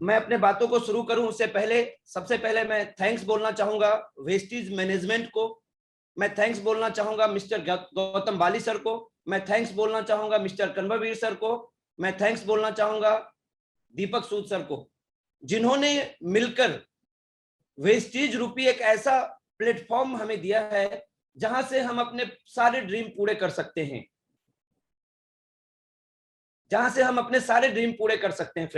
मैं अपने बातों को शुरू करूं उससे पहले सबसे पहले मैं थैंक्स बोलना चाहूंगा वेस्टीज मैनेजमेंट को। मैं थैंक्स बोलना चाहूंगा मिस्टर गौतम बाली सर को। मैं थैंक्स बोलना चाहूंगा मिस्टर कन्वरवीर सर को। मैं थैंक्स बोलना चाहूंगा दीपक सूद सर को, जिन्होंने मिलकर वेस्टीज रूपी एक ऐसा प्लेटफॉर्म हमें दिया है जहां से हम अपने सारे ड्रीम पूरे कर सकते हैं, जहां से हम अपने सारे ड्रीम पूरे कर सकते हैं।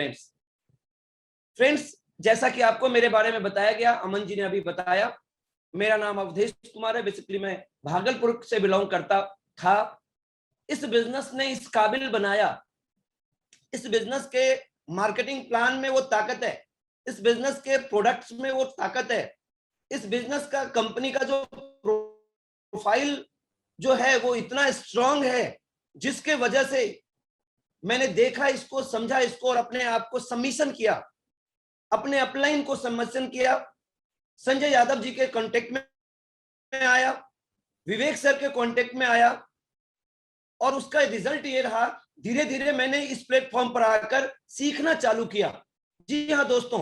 फ्रेंड्स, जैसा कि आपको मेरे बारे में बताया गया, अमन जी ने अभी बताया, मेरा नाम अवधेश कुमार है। बेसिकली मैं भागलपुर से बिलोंग करता था। इस बिजनेस ने इस काबिल बनाया, इस बिजनेस के मार्केटिंग प्लान में वो ताकत है, इस बिजनेस के प्रोडक्ट्स में वो ताकत है, इस बिजनेस का कंपनी का जो प्रोफाइल जो है वो इतना स्ट्रांग है, जिसके वजह से मैंने देखा इसको, समझा इसको और अपने आप को सबमिशन किया, अपने अपलाइन को सबमिशन किया। संजय यादव जी के कांटेक्ट में आया, विवेक सर के कांटेक्ट में आया और उसका रिजल्ट ये रहा, धीरे धीरे मैंने इस प्लेटफॉर्म पर आकर सीखना चालू किया। जी हाँ दोस्तों,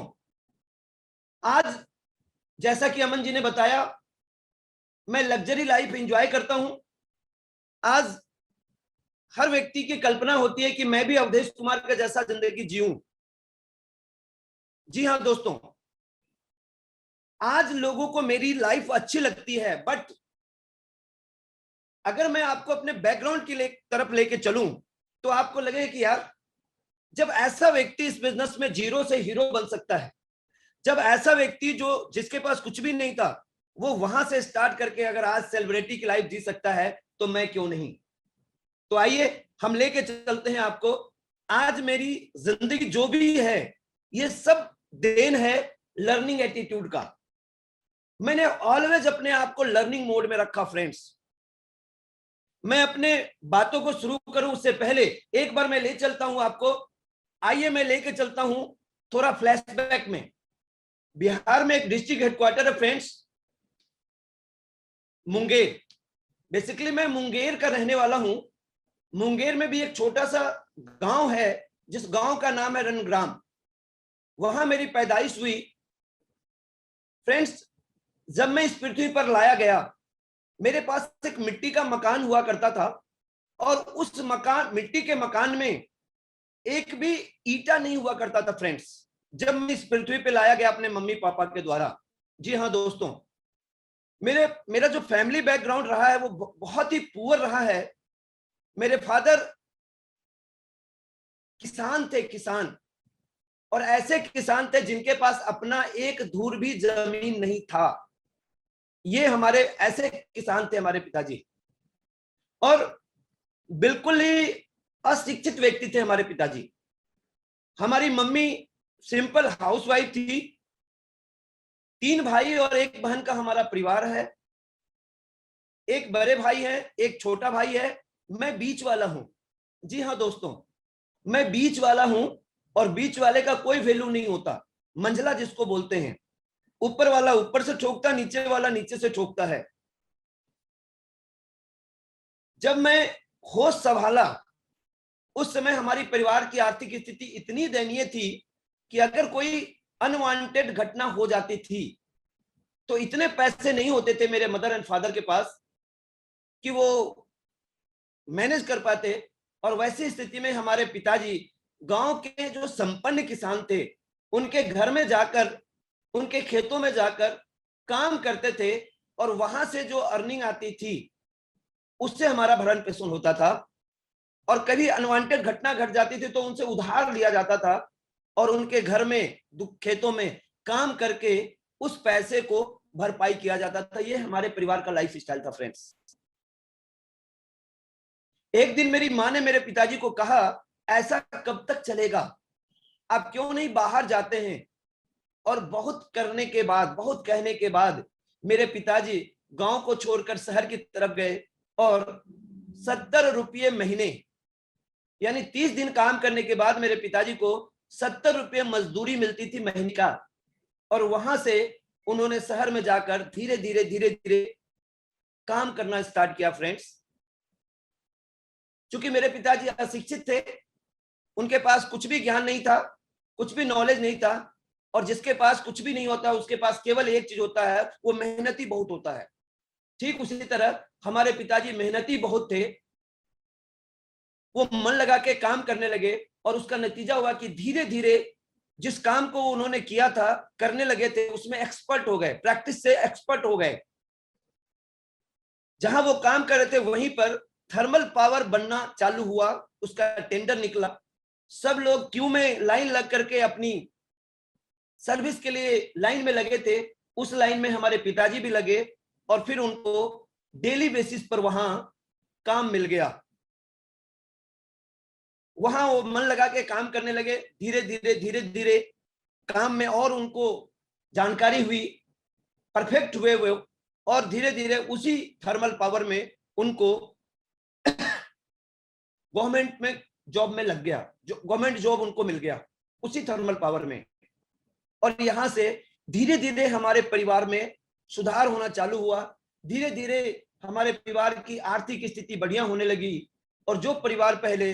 आज जैसा कि अमन जी ने बताया, मैं लग्जरी लाइफ एंजॉय करता हूं। आज हर व्यक्ति की कल्पना होती है कि मैं भी अवधेश कुमार का जैसा जिंदगी जीऊं। जी हाँ दोस्तों, आज लोगों को मेरी लाइफ अच्छी लगती है, बट अगर मैं आपको अपने बैकग्राउंड की तरफ लेके चलूं तो आपको लगेगा कि यार, जब ऐसा व्यक्ति इस बिजनेस में जीरो से हीरो बन सकता है, जब ऐसा व्यक्ति जो जिसके पास कुछ भी नहीं था वो वहां से स्टार्ट करके अगर आज सेलिब्रिटी की लाइफ जी सकता है, तो मैं क्यों नहीं। तो आइए हम लेके चलते हैं आपको। आज मेरी जिंदगी जो भी है ये सब देन है लर्निंग एटीट्यूड का। मैंने ऑलवेज अपने आप को लर्निंग मोड में रखा। फ्रेंड्स, मैं अपने बातों को शुरू करूं उससे पहले एक बार मैं ले चलता हूं आपको। आइए मैं लेके चलता हूं थोड़ा फ्लैशबैक में। बिहार में एक डिस्ट्रिक्ट हेडक्वार्टर है फ्रेंड्स, मुंगेर। बेसिकली मैं मुंगेर का रहने वाला हूं। मुंगेर में भी एक छोटा सा गांव है जिस गांव का नाम है रणग्राम। वहां मेरी पैदाइश हुई। फ्रेंड्स, जब मैं इस पृथ्वी पर लाया गया, मेरे पास एक मिट्टी का मकान हुआ करता था और उस मकान, मिट्टी के मकान में एक भी ईटा नहीं हुआ करता था। फ्रेंड्स, जब मैं इस पृथ्वी पे लाया गया अपने मम्मी पापा के द्वारा। जी हाँ दोस्तों, मेरा जो फैमिली बैकग्राउंड रहा है वो बहुत ही पुअर रहा है। मेरे फादर किसान थे, किसान, और ऐसे किसान थे जिनके पास अपना एक धूर भी जमीन नहीं था। ये हमारे ऐसे किसान थे हमारे पिताजी, और बिल्कुल ही अशिक्षित व्यक्ति थे हमारे पिताजी। हमारी मम्मी सिंपल हाउसवाइफ थी। 3 भाई और 1 बहन का हमारा परिवार है। एक बड़े भाई है, एक छोटा भाई है, मैं बीच वाला हूं। जी हाँ दोस्तों, मैं बीच वाला हूं, और बीच वाले का कोई वैल्यू नहीं होता। मंझला जिसको बोलते हैं, ऊपर वाला ऊपर से ठोकता, नीचे वाला नीचे से ठोकता है। जब मैं होश संभाला, उस समय हमारी परिवार की आर्थिक स्थिति इतनी दयनीय थी कि अगर कोई अनवांटेड घटना हो जाती थी तो इतने पैसे नहीं होते थे मेरे मदर एंड फादर के पास कि वो मैनेज कर पाते। और वैसी स्थिति में हमारे पिताजी गांव के जो संपन्न किसान थे उनके घर में जाकर, उनके खेतों में जाकर काम करते थे, और वहां से जो अर्निंग आती थी उससे हमारा भरण पोषण होता था। और कभी अनवांटेड घटना घट जाती थी तो उनसे उधार लिया जाता था और उनके घर में खेतों में काम करके उस पैसे को भरपाई किया जाता था। ये हमारे परिवार का लाइफ स्टाइल था। फ्रेंड्स, एक दिन मेरी माँ ने मेरे पिताजी को कहा, ऐसा कब तक चलेगा, आप क्यों नहीं बाहर जाते हैं। और बहुत करने के बाद, बहुत कहने के बाद मेरे पिताजी गांव को छोड़कर शहर की तरफ गए, और 70 रुपये महीने, यानी 30 दिन काम करने के बाद मेरे पिताजी को 70 रुपये मजदूरी मिलती थी महीने का। और वहां से उन्होंने शहर में जाकर धीरे धीरे धीरे धीरे काम करना स्टार्ट किया। फ्रेंड्स, चूंकि मेरे पिताजी अशिक्षित थे, उनके पास कुछ भी ज्ञान नहीं था, कुछ भी नॉलेज नहीं था, और जिसके पास कुछ भी नहीं होता उसके पास केवल एक चीज होता है, वो मेहनती बहुत होता है। ठीक उसी तरह हमारे पिताजी मेहनती बहुत थे, वो मन लगा के काम करने लगे, और उसका नतीजा हुआ कि धीरे धीरे जिस काम को उन्होंने किया था, करने लगे थे, उसमें एक्सपर्ट हो गए, प्रैक्टिस से एक्सपर्ट हो गए। जहां वो काम कर रहे थे वहीं पर थर्मल पावर बनना चालू हुआ, उसका टेंडर निकला, सब लोग क्यू में लाइन लग करके अपनी सर्विस के लिए लाइन में लगे थे। उस लाइन में हमारे पिताजी भी लगे, और फिर उनको डेली बेसिस पर वहां काम मिल गया। वहां वो मन लगा के काम करने लगे, धीरे धीरे काम में और उनको जानकारी हुई, परफेक्ट हुए वो, और धीरे धीरे उसी थर्मल पावर में उनको गवर्नमेंट में जॉब में लग गया, जो गवर्नमेंट जॉब उनको मिल गया उसी थर्मल पावर में। और यहां से धीरे धीरे हमारे परिवार में सुधार होना चालू हुआ, धीरे धीरे हमारे परिवार की आर्थिक स्थिति बढ़िया होने लगी, और जो परिवार पहले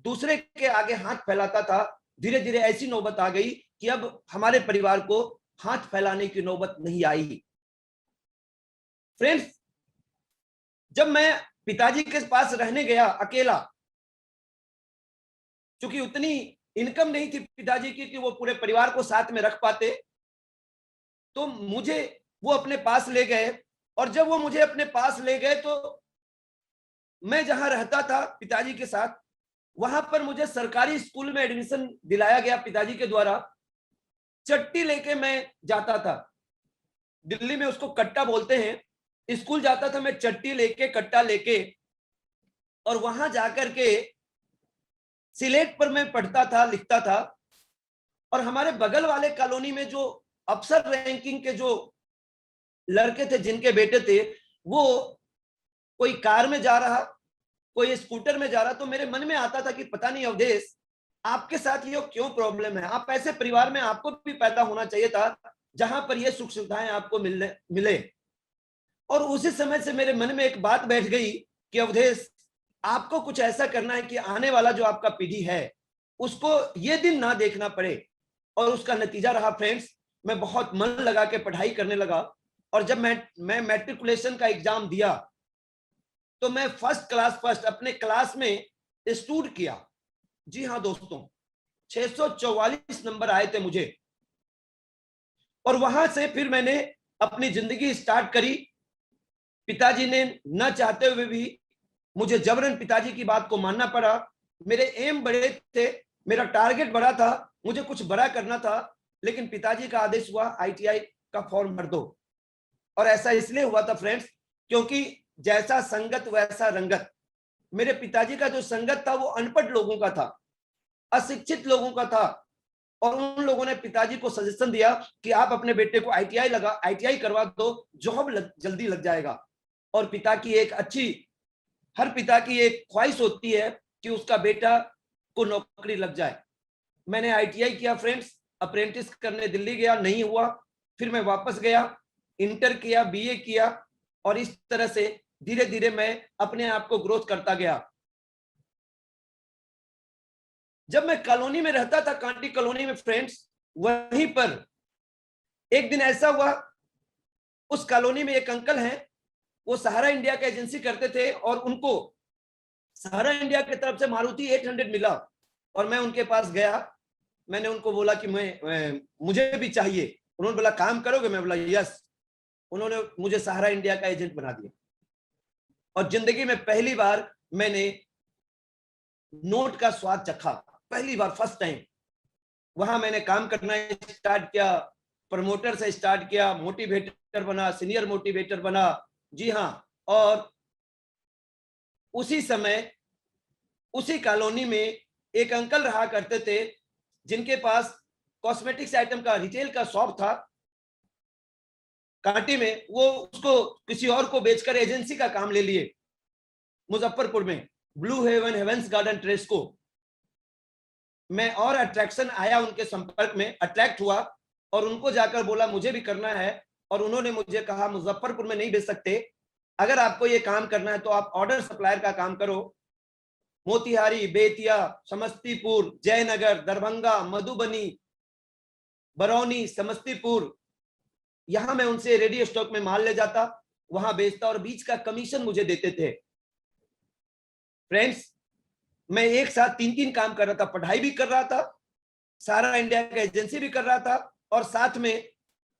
दूसरे के आगे हाथ फैलाता था, धीरे धीरे ऐसी नौबत आ गई कि अब हमारे परिवार को हाथ फैलाने की नौबत नहीं आई। फ्रेंड्स, जब मैं पिताजी के पास रहने गया अकेला, क्योंकि उतनी इनकम नहीं थी पिताजी की कि वो पूरे परिवार को साथ में रख पाते, तो मुझे वो अपने पास ले गए। और जब वो मुझे अपने पास ले गए, तो मैं जहां रहता था पिताजी के साथ, वहां पर मुझे सरकारी स्कूल में एडमिशन दिलाया गया पिताजी के द्वारा। चट्टी लेके मैं जाता था, दिल्ली में उसको कट्टा बोलते हैं। स्कूल जाता था मैं चट्टी लेके, कट्टा लेके, और वहां जाकर के सिलेट पर मैं पढ़ता था, लिखता था। और हमारे बगल वाले कॉलोनी में जो अफसर रैंकिंग के जो लड़के थे, जिनके बेटे थे, वो कोई कार में जा रहा, कोई स्कूटर में जा रहा, तो मेरे मन में आता था कि पता नहीं अवधेश, आपके साथ ये क्यों प्रॉब्लम है। आप ऐसे परिवार में आपको भी पैदा होना चाहिए था जहां पर ये सुख सुविधाएं आपको मिले। और उसी समय से मेरे मन में एक बात बैठ गई कि अवधेश, आपको कुछ ऐसा करना है कि आने वाला जो आपका पीढ़ी है उसको ये दिन ना देखना पड़े। और उसका नतीजा रहा फ्रेंड्स, मैं बहुत मन लगा के पढ़ाई करने लगा। और जब मैं मैट्रिकुलेशन का एग्जाम दिया, तो मैं फर्स्ट अपने क्लास में स्टूड किया। जी हाँ दोस्तों, 644 नंबर आए थे मुझे। और वहां से फिर मैंने अपनी जिंदगी स्टार्ट करी। पिताजी ने न चाहते हुए भी मुझे जबरन पिताजी की बात को मानना पड़ा। मेरे एम बड़े थे, मेरा टारगेट बड़ा था, मुझे कुछ बड़ा करना था, लेकिन पिताजी का आदेश हुआ आईटीआई का फॉर्म भर दो। और ऐसा इसलिए हुआ था फ्रेंड्स, क्योंकि जैसा संगत वैसा रंगत। मेरे पिताजी का जो संगत था वो अनपढ़ लोगों का था, अशिक्षित लोगों का था। और उन लोगों ने पिताजी को सजेशन दिया कि आप अपने बेटे को आईटीआई करवा दो, जॉब जल्दी लग जाएगा। और पिता की एक अच्छी, हर पिता की एक ख्वाहिश होती है कि उसका बेटा को नौकरी लग जाए। मैंने आईटीआई किया फ्रेंड्स, अप्रेंटिस करने दिल्ली गया, नहीं हुआ। फिर मैं वापस गया, इंटर किया, बीए किया, और इस तरह से धीरे धीरे मैं अपने आप को ग्रोथ करता गया। जब मैं कॉलोनी में रहता था, कांटी कॉलोनी में फ्रेंड्स, वहीं पर एक दिन ऐसा हुआ, उस कॉलोनी में एक अंकल हैं, वो सहारा इंडिया का एजेंसी करते थे, और उनको सहारा इंडिया की तरफ से मारुति 800 मिला। और मैं उनके पास गया, मैंने उनको बोला कि मुझे भी चाहिए। उन्होंने बोला काम करोगे? मैं बोला यस। उन्होंने मुझे सहारा इंडिया का एजेंट बना दिया। और जिंदगी में पहली बार मैंने नोट का स्वाद चखा, पहली बार, फर्स्ट टाइम। वहां मैंने काम करना स्टार्ट किया, प्रमोटर से स्टार्ट किया, मोटिवेटर बना, सीनियर मोटिवेटर बना। जी हाँ। और उसी समय उसी कॉलोनी में एक अंकल रहा करते थे, जिनके पास कॉस्मेटिक्स आइटम का रिटेल का शॉप था कांटी में। वो उसको किसी और को बेचकर एजेंसी का काम ले लिए मुजफ्फरपुर में, blue haven, heavens garden, Tresco. मैं और अट्रैक्शन आया उनके संपर्क में, अट्रैक्ट हुआ, और उनको जाकर बोला मुझे भी करना है। और उन्होंने मुझे कहा मुजफ्फरपुर में नहीं बेच सकते, अगर आपको ये काम करना है तो आप ऑर्डर सप्लायर का काम करो। मोतिहारी, बेतिया, समस्तीपुर, जयनगर, दरभंगा, मधुबनी, बरौनी, समस्तीपुर, यहां मैं उनसे रेडी स्टॉक में माल ले जाता, वहां बेचता और बीच का कमीशन मुझे देते थे। फ्रेंड्स, मैं एक साथ 3-3 काम कर रहा था, पढ़ाई भी कर रहा था, सारा इंडिया का एजेंसी भी कर रहा था, और साथ में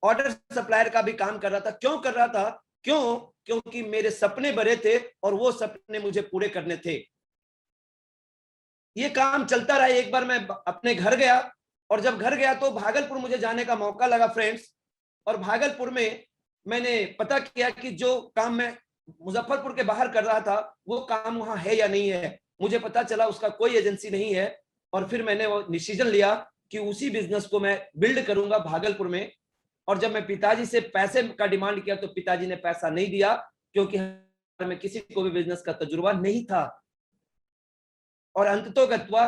ऑर्डर सप्लायर का भी काम कर रहा था। क्यों कर रहा था? क्योंकि मेरे सपने बड़े थे और वो सपने मुझे पूरे करने थे। ये काम चलता रहा। एक बार मैं अपने घर गया, और जब घर गया तो भागलपुर मुझे जाने का मौका लगा फ्रेंड्स, और भागलपुर में मैंने पता किया कि जो काम मैं मुजफ्फरपुर के बाहर कर रहा था वो काम वहां है या नहीं है। मुझे पता चला उसका कोई एजेंसी नहीं है, और फिर मैंने वो डिसीजन लिया कि उसी बिजनेस को मैं बिल्ड करूंगा भागलपुर में। और जब मैं पिताजी से पैसे का डिमांड किया तो पिताजी ने पैसा नहीं दिया, क्योंकि में किसी को भी बिजनेस का तजुर्बा नहीं था। और अंततोगत्वा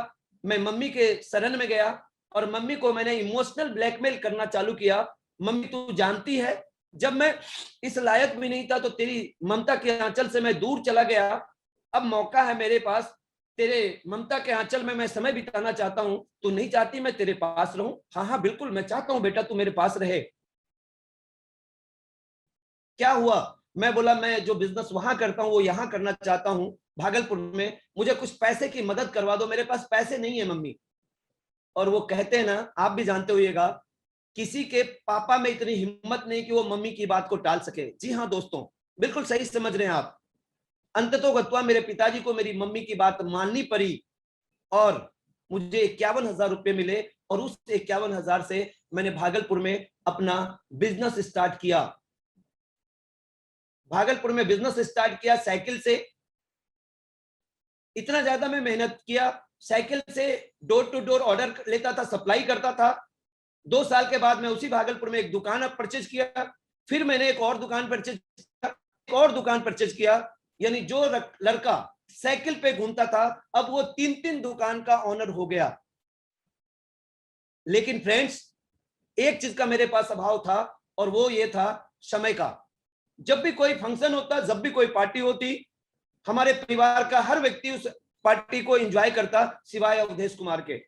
मैं मम्मी के शरण में गया, और मम्मी को मैंने इमोशनल ब्लैकमेल करना चालू किया। मम्मी, तू जानती है, जब मैं इस लायक भी नहीं था तो तेरी ममता के आंचल से मैं दूर चला गया। अब मौका है मेरे पास, तेरे ममता के आंचल में मैं समय बिताना चाहता हूं। तू नहीं चाहती मैं तेरे पास रहूं? हाँ हाँ बिल्कुल, मैं चाहता हूं बेटा तू मेरे पास रहे। क्या हुआ? मैं बोला मैं जो बिजनेस वहां करता हूं वो यहां करना चाहता हूं भागलपुर में, मुझे कुछ पैसे की मदद करवा दो, मेरे पास पैसे नहीं है मम्मी। और वो कहते हैं ना, आप भी जानते होइएगा, किसी के पापा में इतनी हिम्मत नहीं कि वो मम्मी की बात को टाल सके। जी हाँ दोस्तों, बिल्कुल सही समझ रहे हैं आप। अंततोगत्वा मेरे पिताजी को मेरी मम्मी की बात माननी पड़ी, और मुझे 51,000 रुपए मिले, और उस 51,000 से मैंने भागलपुर में अपना बिजनेस स्टार्ट किया। भागलपुर में बिजनेस स्टार्ट किया साइकिल से। इतना ज्यादा मैं मेहनत किया, साइकिल से डोर टू डोर ऑर्डर लेता था, सप्लाई करता था। 2 साल के बाद मैं उसी भागलपुर में एक दुकान परचेज किया, फिर मैंने एक और दुकान परचेज किया, एक और दुकान परचेज किया। यानी जो लड़का साइकिल पे घूमता था अब वो 3-3 दुकान का ऑनर हो गया। लेकिन फ्रेंड्स, एक चीज का मेरे पास अभाव था, और वो ये था समय का। जब भी कोई फंक्शन होता, जब भी कोई पार्टी होती, हमारे परिवार का हर व्यक्ति उस पार्टी को एंजॉय करता सिवाय अवधेश कुमार के।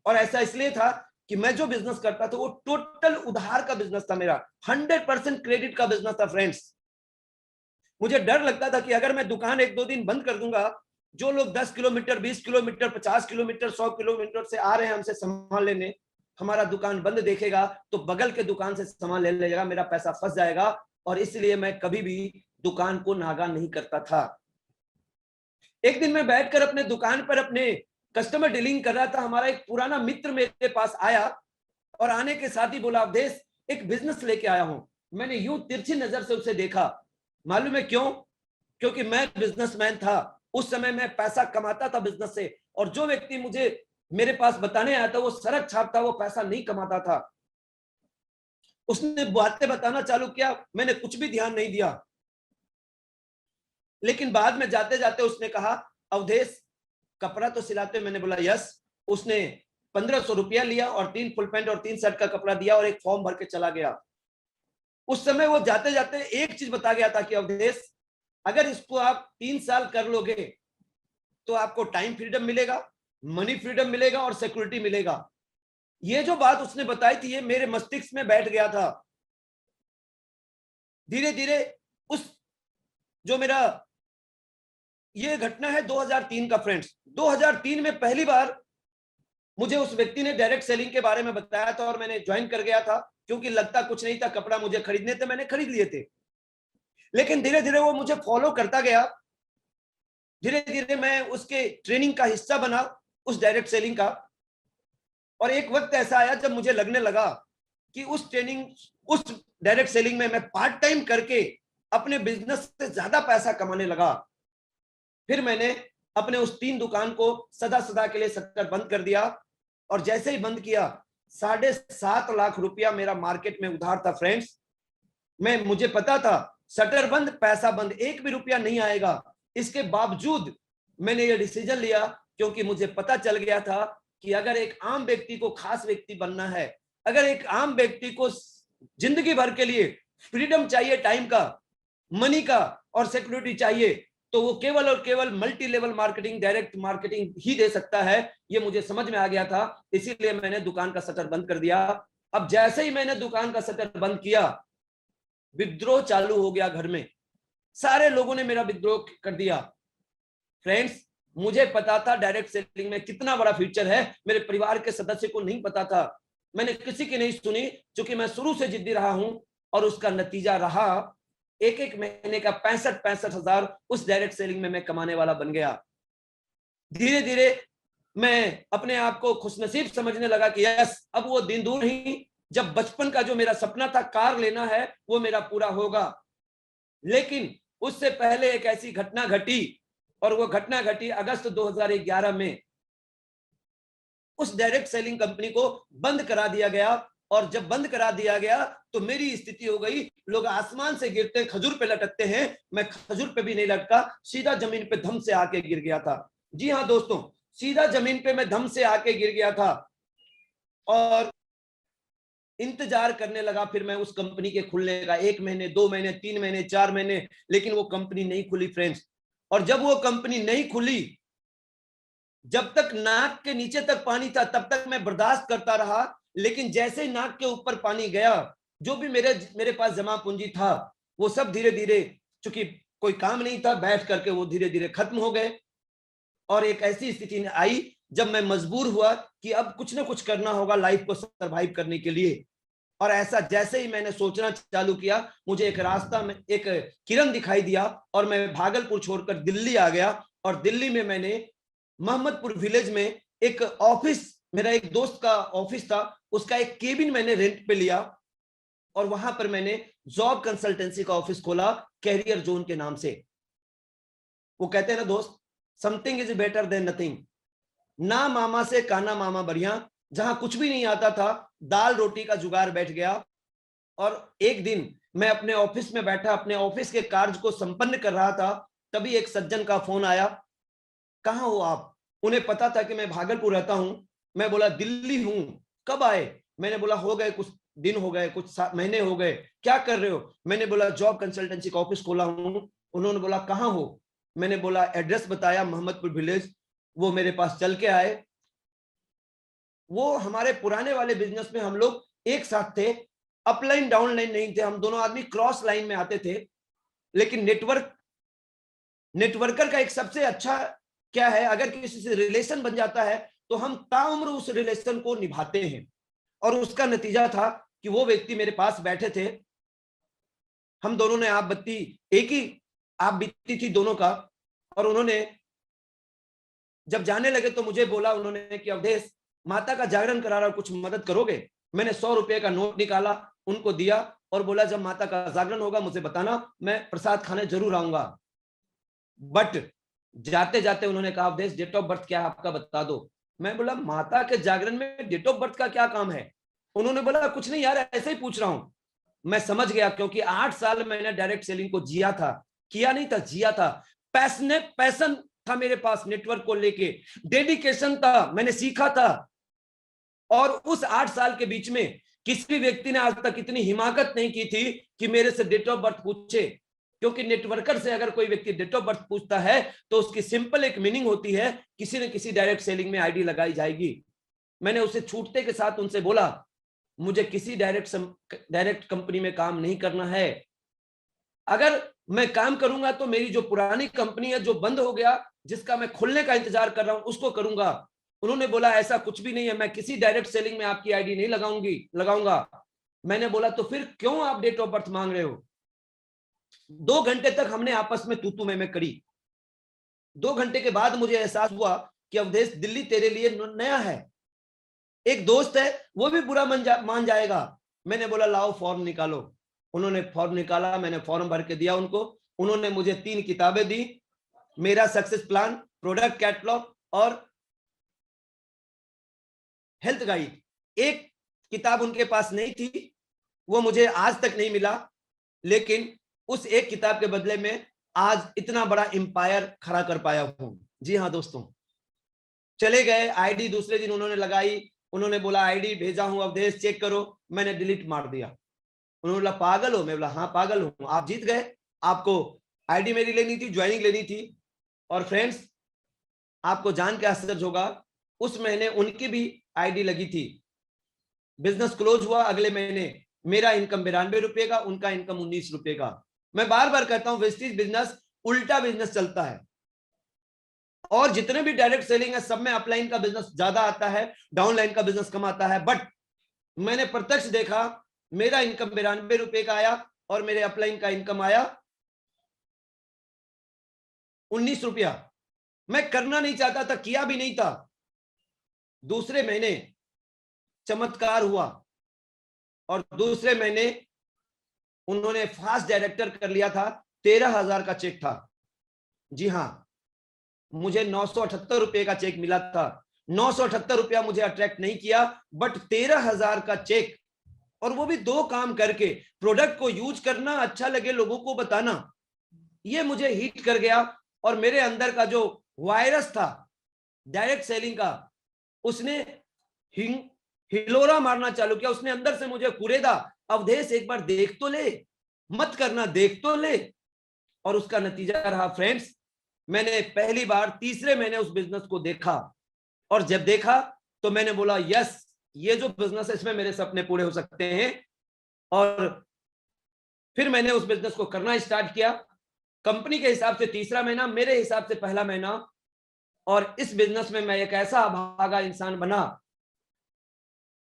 और ऐसा इसलिए था कि मैं जो बिजनेस करता था वो टोटल उधार का बिजनेस था मेरा, 100% क्रेडिट का बिजनेस था फ्रेंड्स। मुझे डर लगता था कि अगर मैं दुकान 1-2 दिन बंद कर दूंगा, जो लोग 10 किलोमीटर, 20 किलोमीटर, 50 किलोमीटर, 100 किलोमीटर से आ रहे हैं हमसे सामान लेने, हमारा दुकान बंद देखेगा तो बगल के दुकान से सामान ले लेगा, मेरा पैसा फंस जाएगा। और इसलिए मैं कभी भी दुकान को नागा नहीं करता था। एक दिन मैं बैठकर अपने दुकान पर अपने कस्टमर डीलिंग कर रहा था, हमारा एक पुराना मित्र मेरे पास आया, और आने के साथ ही बोला, अवधेश एक बिजनेस लेके आया हूं। मैंने यूं तिरछी नजर से उसे देखा। मालूम है क्यों? क्योंकि मैं बिजनेसमैन था, उस समय मैं पैसा कमाता था बिजनेस से, और जो व्यक्ति मुझे मेरे पास बताने आया था वो सड़क छाप था, वो पैसा नहीं कमाता था। उसने बातें बताना चालू किया, मैंने कुछ भी ध्यान नहीं दिया। लेकिन बाद में जाते जाते उसने कहा, अवधेश कपड़ा तो सिलाते? मैंने बोला यस। उसने 1,500 रुपया लिया और 3 फुल पैंट और 3 शर्ट का कपड़ा दिया और एक फॉर्म भर के चला गया। उस समय वो जाते जाते एक चीज बता गया था कि अवधेश, अगर इसको आप 3 साल कर लोगे तो आपको टाइम फ्रीडम मिलेगा, मनी फ्रीडम मिलेगा और सिक्योरिटी मिलेगा। ये जो बात उसने बताई थी ये मेरे मस्तिष्क में बैठ गया था। धीरे धीरे उस जो मेरा ये घटना है 2003 का फ्रेंड्स, 2003 में पहली बार मुझे उस व्यक्ति ने डायरेक्ट सेलिंग के बारे में बताया था, और मैंने ज्वाइन कर गया था। क्योंकि लगता कुछ नहीं था, कपड़ा मुझे खरीदने थे, मैंने खरीद लिए थे। लेकिन धीरे धीरे वो मुझे फॉलो करता गया, धीरे धीरे मैं उसके ट्रेनिंग का हिस्सा बना, उस डायरेक्ट सेलिंग का। और एक वक्त ऐसा आया जब मुझे लगने लगा कि उस ट्रेनिंग, उस डायरेक्ट सेलिंग में मैं पार्ट टाइम करके अपने बिजनेस से ज्यादा पैसा कमाने लगा। फिर मैंने अपने उस 3 दुकान को सदा सदा के लिए शटर बंद कर दिया, और जैसे ही बंद किया 7.5 लाख रुपया मेरा मार्केट में उधार था फ्रेंड्स। मुझे पता था शटर बंद, पैसा बंद, 1 भी रुपया नहीं आएगा। इसके बावजूद मैंने ये डिसीजन लिया, क्योंकि मुझे पता चल गया था कि अगर एक आम व्यक्ति को खास व्यक्ति बनना है, अगर एक आम व्यक्ति को जिंदगी भर के लिए फ्रीडम चाहिए, टाइम का, मनी का और सिक्योरिटी चाहिए, तो वो केवल और केवल multi level marketing, direct marketing ही दे सकता है। ये मुझे समझ में आ गया था, इसीलिए मैंने दुकान का शटर बंद कर दिया। अब जैसे ही मैंने दुकान का शटर बंद किया, विद्रोह चालू हो गया घर में, सारे लोगों ने मेरा विद्रोह कर दिया। फ्रेंड्स, मुझे पता था डायरेक्ट सेलिंग में कितना बड़ा फ्यूचर है, मेरे परिवार के सदस्य को नहीं पता था। मैंने किसी की नहीं सुनी, क्योंकि मैं शुरू से जिद्दी रहा हूं, और उसका नतीजा रहा एक एक महीने का 65 हजार उस डायरेक्ट सेलिंग में मैं कमाने वाला बन गया। धीरे धीरे मैं अपने आप को खुशनसीब समझने लगा कि यस, अब वो दिन दूर नहीं जब बचपन का जो मेरा सपना था कार लेना है, वो मेरा पूरा होगा। लेकिन उससे पहले एक ऐसी घटना घटी, और वो घटना घटी अगस्त 2011 में। उस डायरेक्ट सेलिंग कंपनी को बंद करा दिया गया, और जब बंद करा दिया गया तो मेरी स्थिति हो गई, लोग आसमान से गिरते खजूर पे लटकते हैं, मैं खजूर पे भी नहीं लटका, सीधा जमीन पे धम से आके गिर गया था। जी हाँ दोस्तों, सीधा जमीन पे मैं धम से आके गिर गया था, और इंतजार करने लगा फिर मैं उस कंपनी के खुलने का। 1 महीने, 2 महीने, 3 महीने, 4 महीने, लेकिन वो कंपनी नहीं खुली फ्रेंड्स। और जब वो कंपनी नहीं खुली, जब तक नाक के नीचे तक पानी था तब तक मैं बर्दाश्त करता रहा, लेकिन जैसे ही नाक के ऊपर पानी गया, जो भी मेरे पास जमा पूंजी था, वो सब धीरे धीरे, चूंकि कोई काम नहीं था, बैठ करके वो धीरे धीरे खत्म हो गए। और एक ऐसी स्थिति आई जब मैं मजबूर हुआ कि अब कुछ ना कुछ करना होगा लाइफ को सरवाइव करने के लिए। और ऐसा जैसे ही मैंने सोचना चालू किया, मुझे एक रास्ता में एक किरण दिखाई दिया, और मैं भागलपुर छोड़कर दिल्ली आ गया। और दिल्ली में मैंने मोहम्मदपुर विलेज में एक ऑफिस, मेरा एक दोस्त का ऑफिस था, उसका एक केबिन मैंने रेंट पे लिया, और वहां पर मैंने जॉब कंसल्टेंसी का ऑफिस खोला, कैरियर जोन के नाम से। वो कहते हैं ना दोस्त, something is better than nothing. ना मामा से काना मामा बढ़िया। जहां कुछ भी नहीं आता था, दाल रोटी का जुगाड़ बैठ गया। और एक दिन मैं अपने ऑफिस में बैठा, अपने ऑफिस के कार्य को संपन्न कर रहा था, तभी एक सज्जन का फोन आया, कहाँ हो आप? उन्हें पता था कि मैं भागलपुर रहता हूं। मैं बोला दिल्ली हूं। कब आए? मैंने बोला हो गए कुछ दिन, हो गए कुछ महीने हो गए। क्या कर रहे हो? मैंने बोला जॉब कंसल्टेंसी का ऑफिस खोला हूं। उन्होंने बोला कहाँ हो? मैंने बोला एड्रेस बताया, मोहम्मदपुर विलेज। वो मेरे पास चल के आए। वो हमारे पुराने वाले बिजनेस में हम लोग एक साथ थे, अपलाइन डाउनलाइन नहीं थे, हम दोनों आदमी क्रॉस लाइन में आते थे। लेकिन नेटवर्कर का एक सबसे अच्छा क्या है, अगर किसी से रिलेशन बन जाता है तो हम ताउम्र उस रिलेशन को निभाते हैं। और उसका नतीजा था कि वो व्यक्ति मेरे पास बैठे थे, हम दोनों ने आप बत्ती, एक ही आप बीती थी दोनों का। और उन्होंने जब जाने लगे तो मुझे बोला उन्होंने कि अवधेश, माता का जागरण करा रहा हूं, कुछ मदद करोगे? मैंने 100 रुपए का नोट निकाला, उनको दिया, और बोला जब माता का जागरण होगा मुझे बताना, मैं प्रसाद खाने जरूर आऊंगा। बट जाते जाते उन्होंने कहा अवधेश, डेट ऑफ बर्थ क्या है आपका, बता दो। मैं बोला माता के जागरण में डेट ऑफ बर्थ का क्या काम है? उन्होंने बोला कुछ नहीं यार, ऐसे ही पूछ रहा हूं। मैं समझ गया, क्योंकि 8 साल मैंने डायरेक्ट सेलिंग को जिया था, किया नहीं था, जिया था। पैसन था मेरे पास, नेटवर्क को लेके डेडिकेशन था, मैंने सीखा था। और उस 8 साल के बीच में किसी भी व्यक्ति ने आज तक इतनी हिमाकत नहीं की थी कि मेरे से डेट ऑफ बर्थ पूछे। क्योंकि नेटवर्कर से अगर कोई व्यक्ति डेट ऑफ बर्थ पूछता है तो उसकी सिंपल एक मीनिंग होती है, किसी न किसी डायरेक्ट सेलिंग में आईडी लगाई जाएगी। मैंने उसे छूटते के साथ उनसे बोला मुझे किसी डायरेक्ट कंपनी में काम नहीं करना है। अगर मैं काम करूंगा तो मेरी जो पुरानी कंपनी है, जो बंद हो गया, जिसका मैं खुलने का इंतजार कर रहा हूं, उसको करूंगा। उन्होंने बोला ऐसा कुछ भी नहीं है, मैं किसी डायरेक्ट सेलिंग में आपकी आईडी नहीं लगाऊंगा। मैंने बोला तो फिर क्यों आप डेट ऑफ बर्थ मांग रहे हो? 2 घंटे तक हमने आपस में तू मैं करी। 2 घंटे के बाद मुझे एहसास हुआ कि अवधेश, दिल्ली तेरे लिए नया है, एक दोस्त है वो भी बुरा मान जाएगा। मैंने बोला लाओ फॉर्म निकालो। उन्होंने फॉर्म निकाला, मैंने फॉर्म भर के दिया उनको। उन्होंने मुझे 3 किताबें दी, मेरा सक्सेस प्लान, प्रोडक्ट कैटलॉग और हेल्थ गाइड। एक किताब उनके पास नहीं थी, वो मुझे आज तक नहीं मिला, लेकिन उस एक किताब के बदले में आज इतना बड़ा एम्पायर खड़ा कर पाया हूं। जी हाँ दोस्तों, चले गए। आईडी दूसरे दिन उन्होंने लगाई, उन्होंने बोला आईडी भेजा हूं अवधेश, चेक करो। मैंने डिलीट मार दिया। उन्होंने बोला पागल हो? मैं बोला हाँ पागल हूं। आप जीत गए, आपको आईडी मेरी लेनी थी, ज्वाइनिंग लेनी थी। और फ्रेंड्स, आपको जान के आश्चर्य होगा, उस महीने उनकी भी आईडी लगी थी। बिजनेस क्लोज हुआ अगले महीने, मेरा इनकम 92 रुपए का, उनका इनकम 19 रुपए का। मैं बार बार कहता हूं, वेस्टीज बिजनेस उल्टा बिजनेस चलता है। और जितने भी डायरेक्ट सेलिंग है, सब में अपलाइन का बिजनेस ज्यादा आता है, डाउनलाइन का बिजनेस कम आता है। बट मैंने प्रत्यक्ष देखा, मेरा इनकम 92 रुपए का आया और मेरे अपलाइन का इनकम आया 19 रुपया। मैं करना नहीं चाहता था, किया भी नहीं था। दूसरे महीने चमत्कार हुआ और दूसरे महीने उन्होंने फास्ट डायरेक्टर कर लिया था। 13,000 का चेक था। जी हाँ, मुझे 978 रुपए का चेक मिला था। 978 रुपया मुझे अट्रैक्ट नहीं किया, बट 13,000 का चेक, और वो भी दो काम करके, प्रोडक्ट को यूज करना, अच्छा लगे लोगों को बताना, ये मुझे हिट कर गया। और मेरे अंदर का जो वायरस था डायरेक्ट सेलिंग का, उसने हिलोरा मारना चालू किया। उसने अंदर से मुझे कुरेदा, अवधेश एक बार देख तो ले, मत करना, देख तो ले। और उसका नतीजा रहा फ्रेंड्स, मैंने पहली बार तीसरे महीने उस बिजनेस को देखा। और जब देखा तो मैंने बोला, यस, ये जो बिजनेस है इसमें मेरे सपने पूरे हो सकते हैं। और फिर मैंने उस बिजनेस को करना स्टार्ट किया। कंपनी के हिसाब से तीसरा महीना, मेरे हिसाब से पहला महीना। और इस बिजनेस में मैं एक ऐसा अभागा इंसान बना,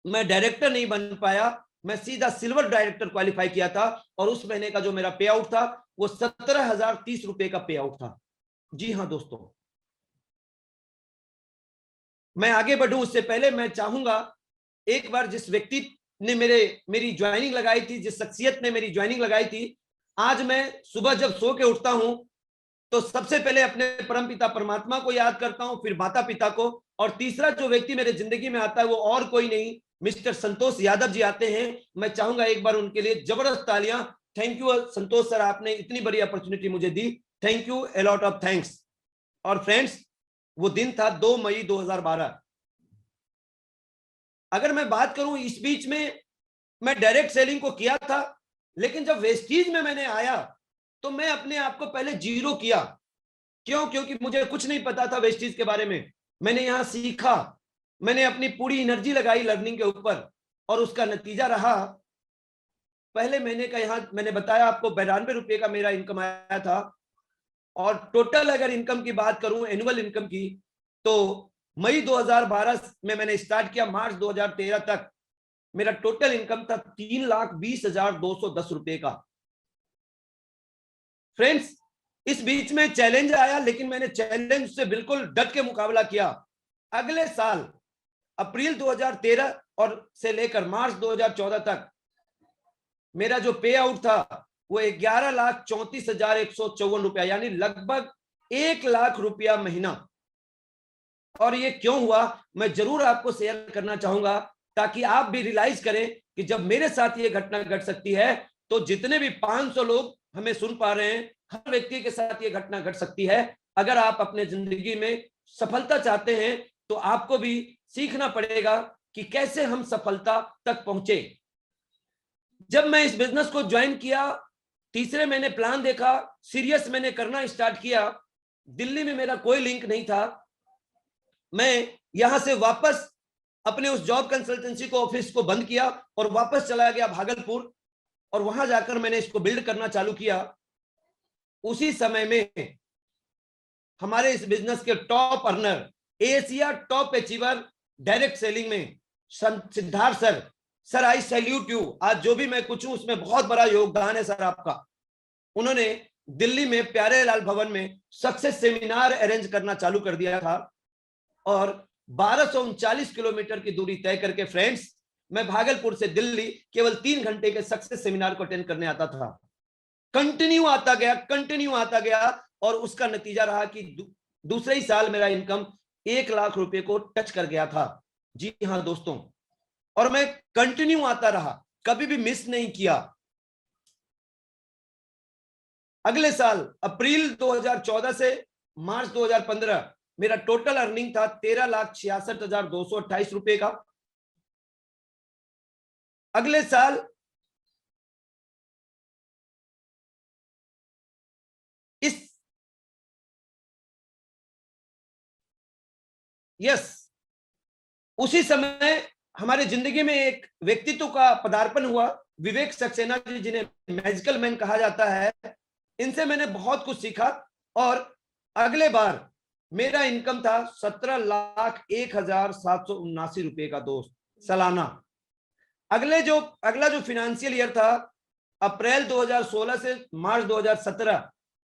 मैं डायरेक्टर नहीं बन पाया, मैं सीधा सिल्वर डायरेक्टर क्वालिफाई किया था। और उस महीने का जो मेरा पे आउट था वो 17,030 रुपए का पे आउट था। जी हाँ दोस्तों, मैं आगे बढ़ूं उससे पहले मैं चाहूंगा, एक बार जिस व्यक्ति ने मेरी ज्वाइनिंग लगाई थी, जिस शख्सियत ने मेरी ज्वाइनिंग लगाई थी, आज मैं सुबह जब सो के उठता हूं तो सबसे पहले अपने परमपिता परमात्मा को याद करता हूं, फिर माता पिता को। और तीसरा जो व्यक्ति मेरे जिंदगी में आता है वो और कोई नहीं, मिस्टर संतोष यादव जी आते हैं। मैं चाहूंगा एक बार उनके लिए जबरदस्त तालियां। थैंक यू संतोष सर, आपने इतनी बड़ी अपॉर्चुनिटी मुझे दी। Thank you, a lot of thanks. और फ्रेंड्स, वो दिन था 2 मई 2012। अगर मैं बात करूं, इस बीच में मैं डायरेक्ट सेलिंग को किया था, लेकिन जब वेस्टीज में मैंने आया तो मैं अपने आप को पहले जीरो किया। क्यों? क्योंकि मुझे कुछ नहीं पता था वेस्टीज के बारे में। मैंने यहां सीखा, मैंने अपनी पूरी एनर्जी लगाई लर्निंग के ऊपर, और उसका नतीजा रहा, पहले महीने का यहां मैंने बताया आपको 92 रुपए का मेरा इनकम आया था। और टोटल अगर इनकम की बात करूं, एनुअल इनकम की, तो मई 2012 में मैंने स्टार्ट किया, मार्च 2013 तक मेरा टोटल इनकम था 3,20,210 रुपए का। फ्रेंड्स, इस बीच में चैलेंज आया, लेकिन मैंने चैलेंज से बिल्कुल डट के मुकाबला किया। अगले साल अप्रैल 2013 और से लेकर मार्च 2014 तक मेरा जो पे आउट था वो 11,34,154 रुपया, यानी लगभग 1 लाख रुपया महीना। और ये क्यों हुआ, मैं जरूर आपको शेयर करना चाहूंगा, ताकि आप भी रियलाइज करें कि जब मेरे साथ ये घटना घट सकती है, तो जितने भी 500 लोग हमें सुन पा रहे हैं, हर व्यक्ति के साथ ये घटना घट सकती है। अगर आप अपने जिंदगी में सफलता चाहते हैं तो आपको भी सीखना पड़ेगा कि कैसे हम सफलता तक पहुंचे। जब मैं इस बिजनेस को ज्वाइन किया, तीसरे मैंने प्लान देखा, सीरियस मैंने करना स्टार्ट किया। दिल्ली में मेरा कोई लिंक नहीं था। मैं यहां से वापस अपने उस जॉब कंसल्टेंसी को, ऑफिस को बंद किया और वापस चला गया भागलपुर, और वहां जाकर मैंने इसको बिल्ड करना चालू किया। उसी समय में हमारे इस बिजनेस के top earner, Asia top achiever direct selling में Siddharth sir, sir I salute you. आज जो भी मैं कुछ हूं उसमें बहुत बड़ा योगदान है सर आपका। उन्होंने दिल्ली में प्यारे लाल भवन में सक्सेस सेमिनार अरेंज करना चालू कर दिया था। और 1239 किलोमीटर की दूरी तय करके फ्रेंड्स, मैं भागलपुर से दिल्ली केवल 3 घंटे के सक्सेस सेमिनार को अटेंड करने आता था। कंटिन्यू आता गया, कंटिन्यू आता गया, और उसका नतीजा रहा कि दूसरे ही साल मेरा इनकम 1 लाख रुपए को टच कर गया था। जी हाँ दोस्तों, और मैं कंटिन्यू आता रहा, कभी भी मिस नहीं किया। अगले साल अप्रैल 2014 से मार्च 2015 मेरा टोटल अर्निंग था 13,66,228 रुपए का। अगले साल यस, उसी समय हमारे जिंदगी में एक व्यक्तित्व का पदार्पण हुआ, विवेक सक्सेना जी, जिन्हें मैजिकल मैन कहा जाता है। इनसे मैंने बहुत कुछ सीखा और अगले बार मेरा इनकम था 17,01,779 रुपए का दोस्त, सालाना। अगला जो फाइनेंशियल ईयर था, अप्रैल 2016 से मार्च 2017,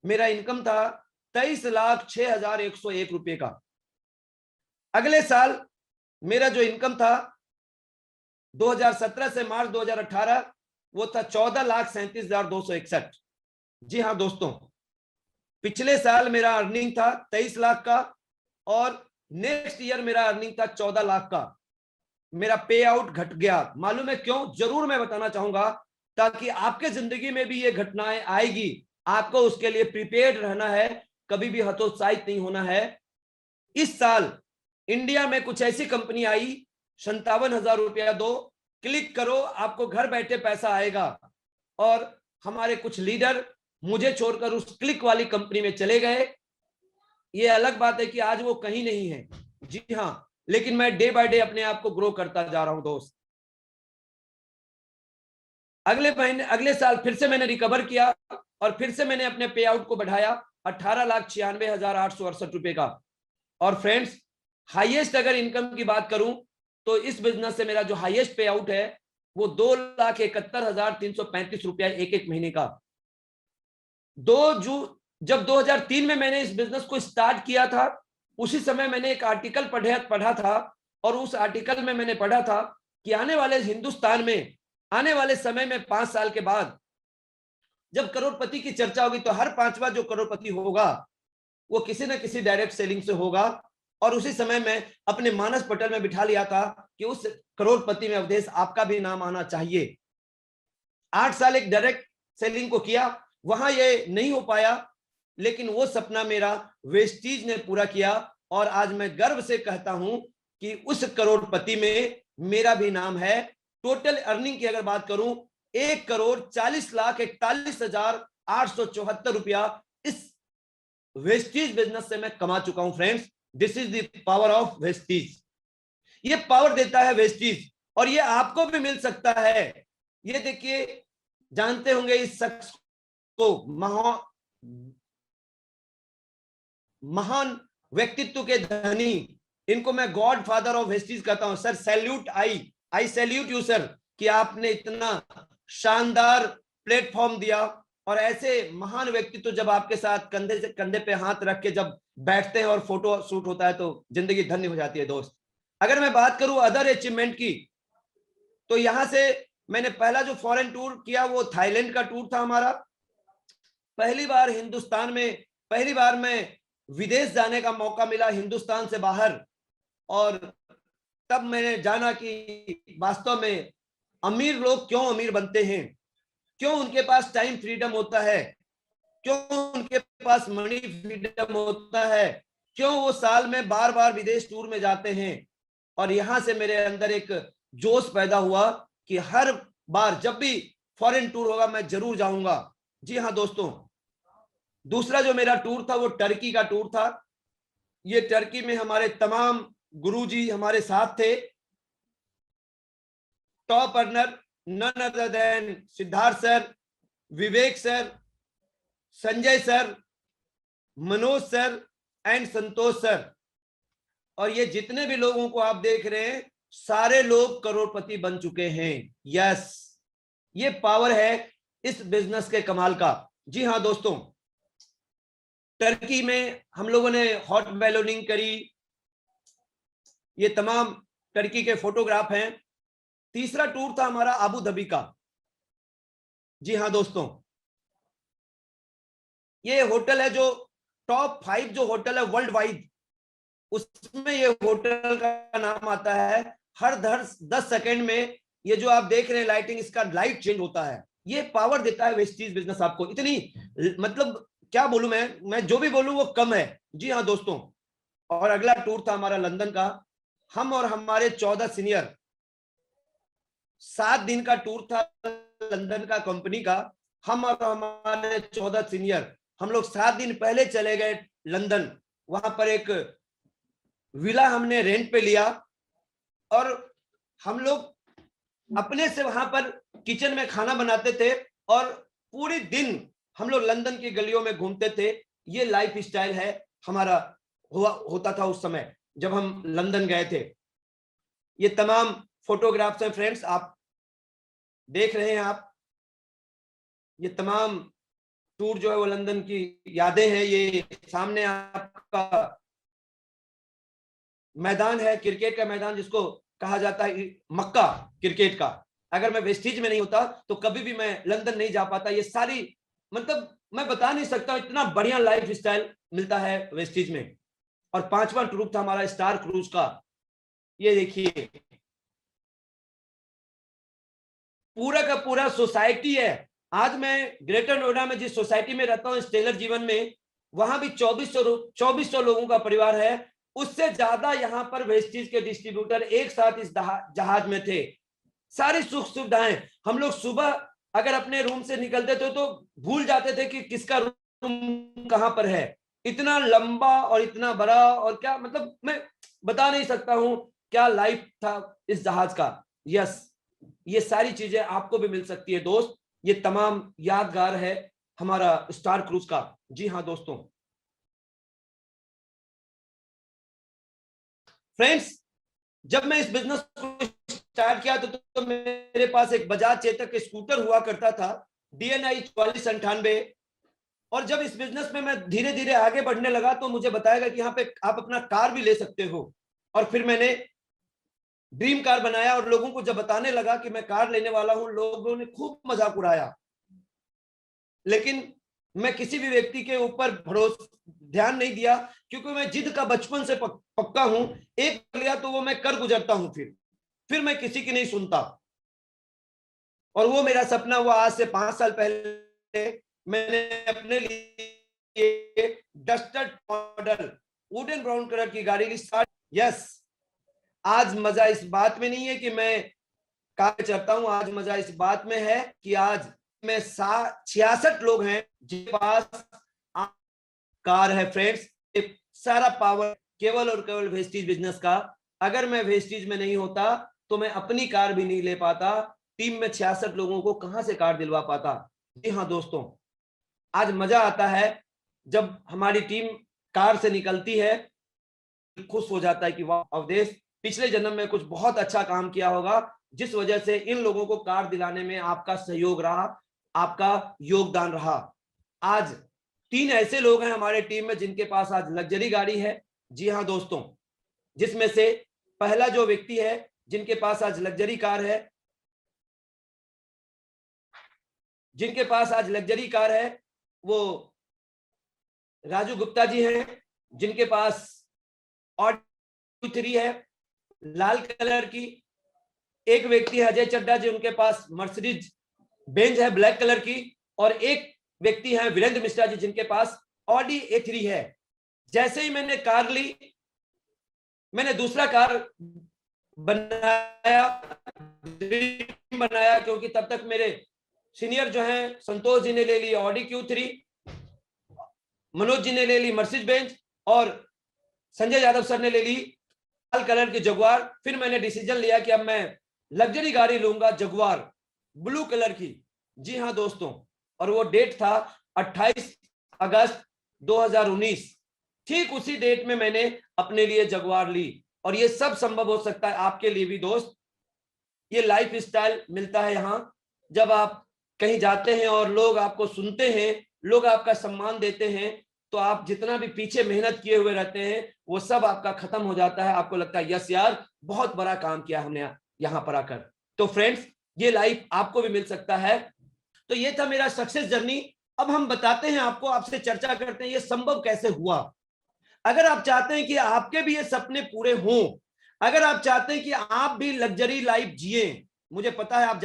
मेरा इनकम था 23,06,101 रुपए का। अगले साल मेरा जो इनकम था 2017 से मार्च 2018, वो था 14,37,261। जी हाँ दोस्तों, पिछले साल मेरा अर्निंग था 23 लाख का और नेक्स्ट ईयर मेरा अर्निंग था 14 लाख का। मेरा पे आउट घट गया, मालूम है क्यों? जरूर मैं बताना चाहूंगा, ताकि आपके जिंदगी में भी ये घटनाएं आएगी, आपको उसके लिए प्रिपेयर्ड रहना है, कभी भी हतोत्साहित नहीं होना है। इस साल इंडिया में कुछ ऐसी कंपनी आई, 57,000 रुपया दो, क्लिक करो, आपको घर बैठे पैसा आएगा। और हमारे कुछ लीडर मुझे छोड़कर उस क्लिक वाली कंपनी में चले गए। ये अलग बात है कि आज वो कहीं नहीं है, जी हाँ, लेकिन मैं डे बाय डे अपने आप को ग्रो करता जा रहा हूं दोस्त। अगले साल फिर से मैंने रिकवर किया और फिर से मैंने अपने पे आउट को बढ़ाया 18,96,868 रुपए का। और फ्रेंड्स, हाईएस्ट अगर इनकम की बात करूं तो इस बिजनेस से मेरा जो हाईएस्ट पे आउट है वो 2,71,335 रुपया एक एक महीने का। जब 2003 में मैंने इस बिजनेस को स्टार्ट किया था, उसी समय मैंने एक आर्टिकल पढ़ा था और उस आर्टिकल में मैंने पढ़ा था कि आने वाले हिंदुस्तान में, आने वाले समय में 5 साल के बाद जब करोड़पति की चर्चा होगी तो हर पांचवा जो करोड़पति होगा वो किसी न किसी डायरेक्ट सेलिंग से होगा। और उसी समय में अपने मानस पटल में बिठा लिया था कि उस करोड़पति में अवधेश आपका भी नाम आना चाहिए। 8 साल एक डायरेक्ट सेलिंग को किया, वहां ये नहीं हो पाया, लेकिन वो सपना मेरा वेस्टीज ने पूरा किया और आज मैं गर्व से कहता हूं कि उस करोड़पति में मेरा भी नाम है। टोटल अर्निंग की अगर बात करूं, 1,40,41,874 रुपया इस वेस्टीज बिजनेस से मैं कमा चुका हूं friends. This is the power of Vestige. ये पावर देता है वेस्टीज और ये आपको भी मिल सकता है। ये देखिए, जानते होंगे इस शख्स को, महान व्यक्तित्व के धनी, इनको मैं गॉड फादर ऑफ वेस्टीज कहता हूं। Sir salute, I salute you sir, कि आपने इतना शानदार प्लेटफॉर्म दिया। और ऐसे महान व्यक्तित्व जब आपके साथ कंधे से कंधे पे हाथ रख के जब बैठते हैं और फोटो शूट होता है तो जिंदगी धन्य हो जाती है दोस्त। अगर मैं बात करूं अदर अचीवमेंट की, तो यहां से मैंने पहला जो फॉरेन टूर किया वो थाईलैंड का टूर था हमारा। पहली बार हिंदुस्तान में, पहली बार मैं विदेश जाने का मौका मिला हिंदुस्तान से बाहर। और तब मैंने जाना कि वास्तव में अमीर लोग क्यों अमीर बनते हैं, क्यों उनके पास टाइम फ्रीडम होता है, क्यों उनके पास मनी फ्रीडम होता है, क्यों वो साल में बार बार विदेश टूर में जाते हैं। और यहां से मेरे अंदर एक जोश पैदा हुआ कि हर बार जब भी फॉरेन टूर होगा मैं जरूर जाऊंगा। जी हाँ दोस्तों, दूसरा जो मेरा टूर था वो टर्की का टूर था। ये टर्की में हमारे तमाम गुरुजी हमारे साथ थे। Top earner none other than Siddharth sir, Vivek sir, Sanjay sir, Manoj sir and Santosh sir. और ये जितने भी लोगों को आप देख रहे हैं सारे लोग करोड़पति बन चुके हैं। यस, ये पावर है इस बिजनेस के कमाल का। जी हाँ दोस्तों, टर्की में हम लोगों ने हॉट बैलूनिंग करी। ये तमाम टर्की के फोटोग्राफ हैं। तीसरा टूर था हमारा अबू धाबी का। जी हाँ दोस्तों, ये होटल है जो टॉप 5 जो होटल है वर्ल्ड वाइड, उसमें ये होटल का नाम आता है। हर 10 सेकेंड में ये जो आप देख रहे हैं लाइटिंग, इसका लाइट चेंज होता है। ये पावर देता है वेस्टीज बिजनेस आपको। इतनी मतलब क्या बोलूं मैं जो भी बोलूं वो कम है। जी हाँ दोस्तों, और अगला टूर था हमारा लंदन का। हम और हमारे 14 सीनियर, 7 दिन का टूर था लंदन का कंपनी का। हम और हमारे 14 सीनियर, हम लोग 7 दिन पहले चले गए लंदन। वहां पर एक विला हमने रेंट पे लिया और हम लोग अपने से वहां पर किचन में खाना बनाते थे और पूरे दिन हम लोग लंदन की गलियों में घूमते थे। ये लाइफ स्टाइल है हमारा होता था उस समय जब हम लंदन गए थे। ये तमाम फोटोग्राफ्स हैं फ्रेंड्स, आप देख रहे हैं। आप ये तमाम टूर जो है वो लंदन की यादें हैं। ये सामने आपका मैदान है, क्रिकेट का मैदान जिसको कहा जाता है मक्का क्रिकेट का। अगर मैं वेस्टिज में नहीं होता तो कभी भी मैं लंदन नहीं जा पाता। ये सारी मतलब मैं बता नहीं सकता, इतना बढ़िया लाइफ स्टाइल मिलता है वेस्टिज में। और 5वां ग्रुप था हमारा स्टार क्रूज का। ये देखिए पूरा का पूरा सोसाइटी है। आज मैं ग्रेटर नोएडा में जिस सोसाइटी में रहता हूँ स्टेलर जीवन में, वहां भी 2400 लोगों का परिवार है। उससे ज्यादा यहाँ पर वेस्टिज के डिस्ट्रीब्यूटर एक साथ इस जहाज में थे। सारी सुख सुविधाएं, हम लोग सुबह अगर अपने रूम से निकलते थे तो भूल जाते थे कि किसका रूम कहां पर है। इतना लंबा और इतना बड़ा, और क्या मतलब मैं बता नहीं सकता हूं क्या लाइफ था इस जहाज का। यस, ये सारी चीजें आपको भी मिल सकती है दोस्त। ये तमाम यादगार है हमारा स्टार क्रूज का। जी हाँ दोस्तों। फ्रेंड्स, जब मैं इस बिजनेस को स्टार्ट किया तो मेरे पास एक बजाज चेतक स्कूटर हुआ करता था, DNI 4498। और जब इस बिजनेस में मैं धीरे धीरे आगे बढ़ने लगा तो मुझे बताया कि यहाँ पे आप अपना कार भी ले सकते हो। और फिर मैंने ड्रीम कार बनाया और लोगों को जब बताने लगा कि मैं कार लेने वाला हूं, लोगों ने खूब मजाक उड़ाया। लेकिन मैं किसी भी व्यक्ति के ऊपर भरोसा ध्यान नहीं दिया, क्योंकि मैं जिद का बचपन से पक्का हूं। एक लिया तो वो मैं कर गुजरता हूं, फिर मैं किसी की नहीं सुनता। और वो मेरा सपना हुआ। आज से 5 साल पहले मैंने अपने लिए duster model wooden brown colour की गाड़ी ली। यस, आज मजा इस बात में नहीं है कि मैं कार चलता हूं, आज मजा इस बात में है कि आज में 66 लोग हैं जिनके पास कार है। फ्रेंड्स, सारा पावर केवल और केवल वेस्टीज बिजनेस का। अगर मैं वेस्टीज में नहीं होता तो मैं अपनी कार भी नहीं ले पाता। टीम में 66 लोगों को कहां से कार दिलवा पाता। जी हाँ दोस्तों, आज मजा आता है जब हमारी टीम कार से निकलती है। खुश हो जाता है कि वाह अवधेश, पिछले जन्म में कुछ बहुत अच्छा काम किया होगा जिस वजह से इन लोगों को कार दिलाने में आपका सहयोग रहा, आपका योगदान रहा। आज 3 ऐसे लोग हैं हमारे टीम में जिनके पास आज लग्जरी गाड़ी है। जी हाँ दोस्तों, जिसमें से पहला जो व्यक्ति है जिनके पास आज लग्जरी कार है, जिनके पास आज लग्जरी कार है वो राजू गुप्ता जी हैं, जिनके पास ऑडी 3 है लाल कलर की। एक व्यक्ति है अजय चड्डा जी, उनके पास मर्सिडीज बेंज है ब्लैक कलर की। और एक व्यक्ति है वीरेंद्र मिश्रा जी, जिनके पास ऑडी A3 है। जैसे ही मैंने कार ली, मैंने दूसरा कार बनाया क्योंकि तब तक मेरे सीनियर जो हैं संतोष जी ने ले ली ऑडी Q3, मनोज जी ने ले ली मर्सिडीज बेंज और संजय यादव सर ने ले ली लाल कलर की जगुआर। फिर मैंने डिसीजन लिया कि अब मैं लग्जरी गाड़ी लूंगा, जगुआर ब्लू कलर की। जी हाँ दोस्तों, और वो डेट था 28 अगस्त 2019। ठीक उसी डेट में मैंने अपने लिए जगुआर ली। और ये सब संभव हो सकता है आपके लिए भी दोस्त। ये लाइफ स्टाइल मिलता है यहाँ जब आप कहीं जाते हैं और लोग आपको सुनते हैं, लोग आपका सम्मान देते हैं, तो आप जितना भी पीछे मेहनत किए हुए रहते हैं वो सब आपका खत्म हो जाता है। आपको लगता है यस यार बहुत बड़ा काम किया हमने यहाँ पर आकर। तो फ्रेंड्स, ये लाइफ आपको भी मिल सकता है। तो ये था मेरा सक्सेस जर्नी। अब हम बताते हैं आपको, आपसे चर्चा करते हैं ये संभव कैसे हुआ। अगर आप चाहते हैं कि आपके भी ये सपने पूरे हों, अगर आप चाहते हैं कि आप भी लग्जरी लाइफ जिए, मुझे पता है आप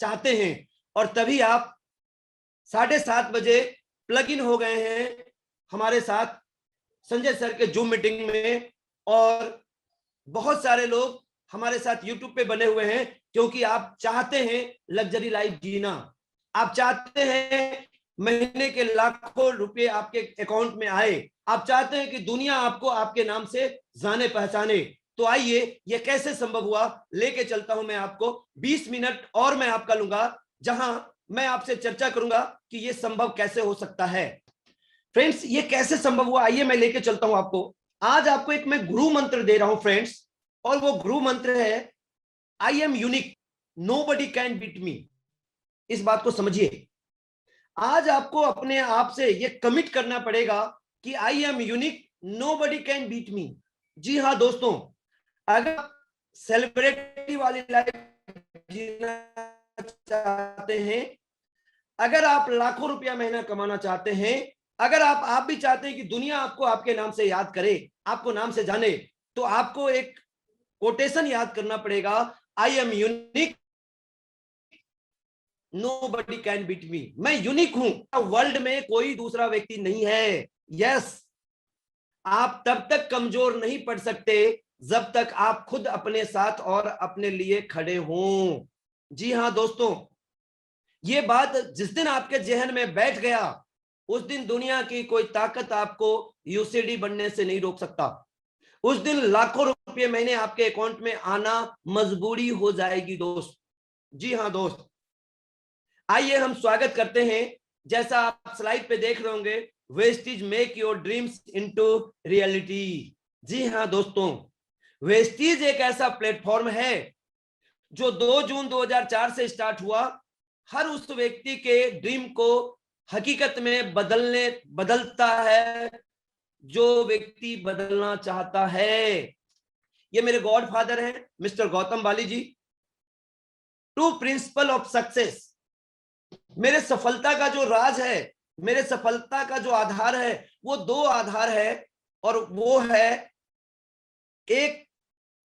चाहते हैं, और तभी आप 7:30 बजे प्लग इन हो गए हैं हमारे साथ संजय सर के जूम मीटिंग में। और बहुत सारे लोग हमारे साथ यूट्यूब पे बने हुए हैं क्योंकि आप चाहते हैं लग्जरी लाइफ जीना। आप चाहते हैं महीने के लाखों रुपए आपके अकाउंट में आए, आप चाहते हैं कि दुनिया आपको आपके नाम से जाने पहचाने, तो आइए ये कैसे संभव हुआ लेके चलता हूं मैं आपको। 20 मिनट और मैं आपका लूंगा, जहां मैं आपसे चर्चा करूंगा कि ये संभव कैसे हो सकता है। फ्रेंड्स, ये कैसे संभव हुआ, आइए मैं लेके चलता हूं आपको। आज आपको एक मैं गुरु मंत्र दे रहा हूं फ्रेंड्स, और वो गुरु मंत्र है I am unique, nobody can beat me. इस बात को समझिए। आज आपको अपने आप से ये कमिट करना पड़ेगा कि I am unique, nobody can beat me. जी हाँ दोस्तों, अगर सेलिब्रिटी वाली लाइफ जीना चाहते हैं, अगर आप लाखों रुपया महीना कमाना चाहते हैं, अगर आप भी चाहते हैं कि दुनिया आपको आपके नाम से याद करे, आपको नाम से जाने, तो आपको एक कोटेशन याद करना पड़ेगा, I am unique, nobody can beat me. मैं यूनिक हूं, वर्ल्ड में कोई दूसरा व्यक्ति नहीं है। यस, आप तब तक कमजोर नहीं पड़ सकते जब तक आप खुद अपने साथ और अपने लिए खड़े हों। जी हां दोस्तों, ये बात जिस दिन आपके जहन में बैठ गया, उस दिन दुनिया की कोई ताकत आपको यूसीडी बनने से नहीं रोक सकता। उस दिन लाखों रुपए महीने आपके अकाउंट में आना मजबूरी हो जाएगी दोस्त। जी हां दोस्त, आइए हम स्वागत करते हैं। जैसा आप स्लाइड पे देख रहे होंगे, Vestige make your dreams into reality. जी हां दोस्तों, वेस्टिज एक ऐसा प्लेटफॉर्म है जो 2 जून 2004 से स्टार्ट हुआ। हर उस व्यक्ति के ड्रीम को हकीकत में बदलता है जो व्यक्ति बदलना चाहता है। ये मेरे गॉड फादर हैं, मिस्टर गौतम वाली जी। टू प्रिंसिपल ऑफ सक्सेस, मेरे सफलता का जो राज है, मेरे सफलता का जो आधार है, वो 2 आधार है, और वो है एक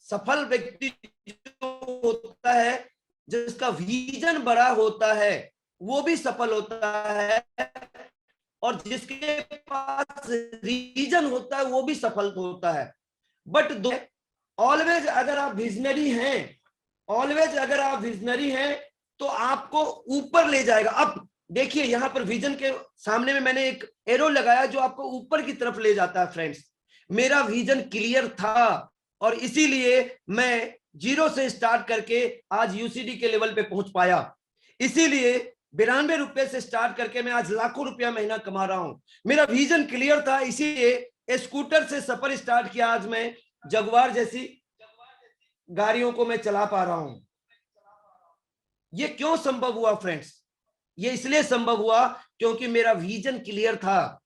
सफल व्यक्ति जो होता है, जिसका विजन बड़ा होता है, वो भी सफल होता है, और जिसके पास रीजन होता है वो भी सफल होता है। बट ऑलवेज अगर आप विजनरी हैं, ऑलवेज अगर आप विजनरी हैं, तो आपको ऊपर ले जाएगा। अब देखिए, यहां पर विजन के सामने में मैंने एक एरो लगाया जो आपको ऊपर की तरफ ले जाता है। फ्रेंड्स, मेरा विजन क्लियर था, और इसीलिए मैं 0 से स्टार्ट करके आज यूसीडी के लेवल पे पहुंच पाया। इसीलिए 92 रुपए से स्टार्ट करके मैं आज लाखों रुपया महीना कमा रहा हूं। मेरा विजन क्लियर था, इसीलिए स्कूटर से सफर स्टार्ट किया। आज मैं जगुआर जैसी गाड़ियों को मैं चला पा रहा हूं। ये क्यों संभव हुआ फ्रेंड्स? ये इसलिए संभव हुआ क्योंकि मेरा विजन क्लियर था।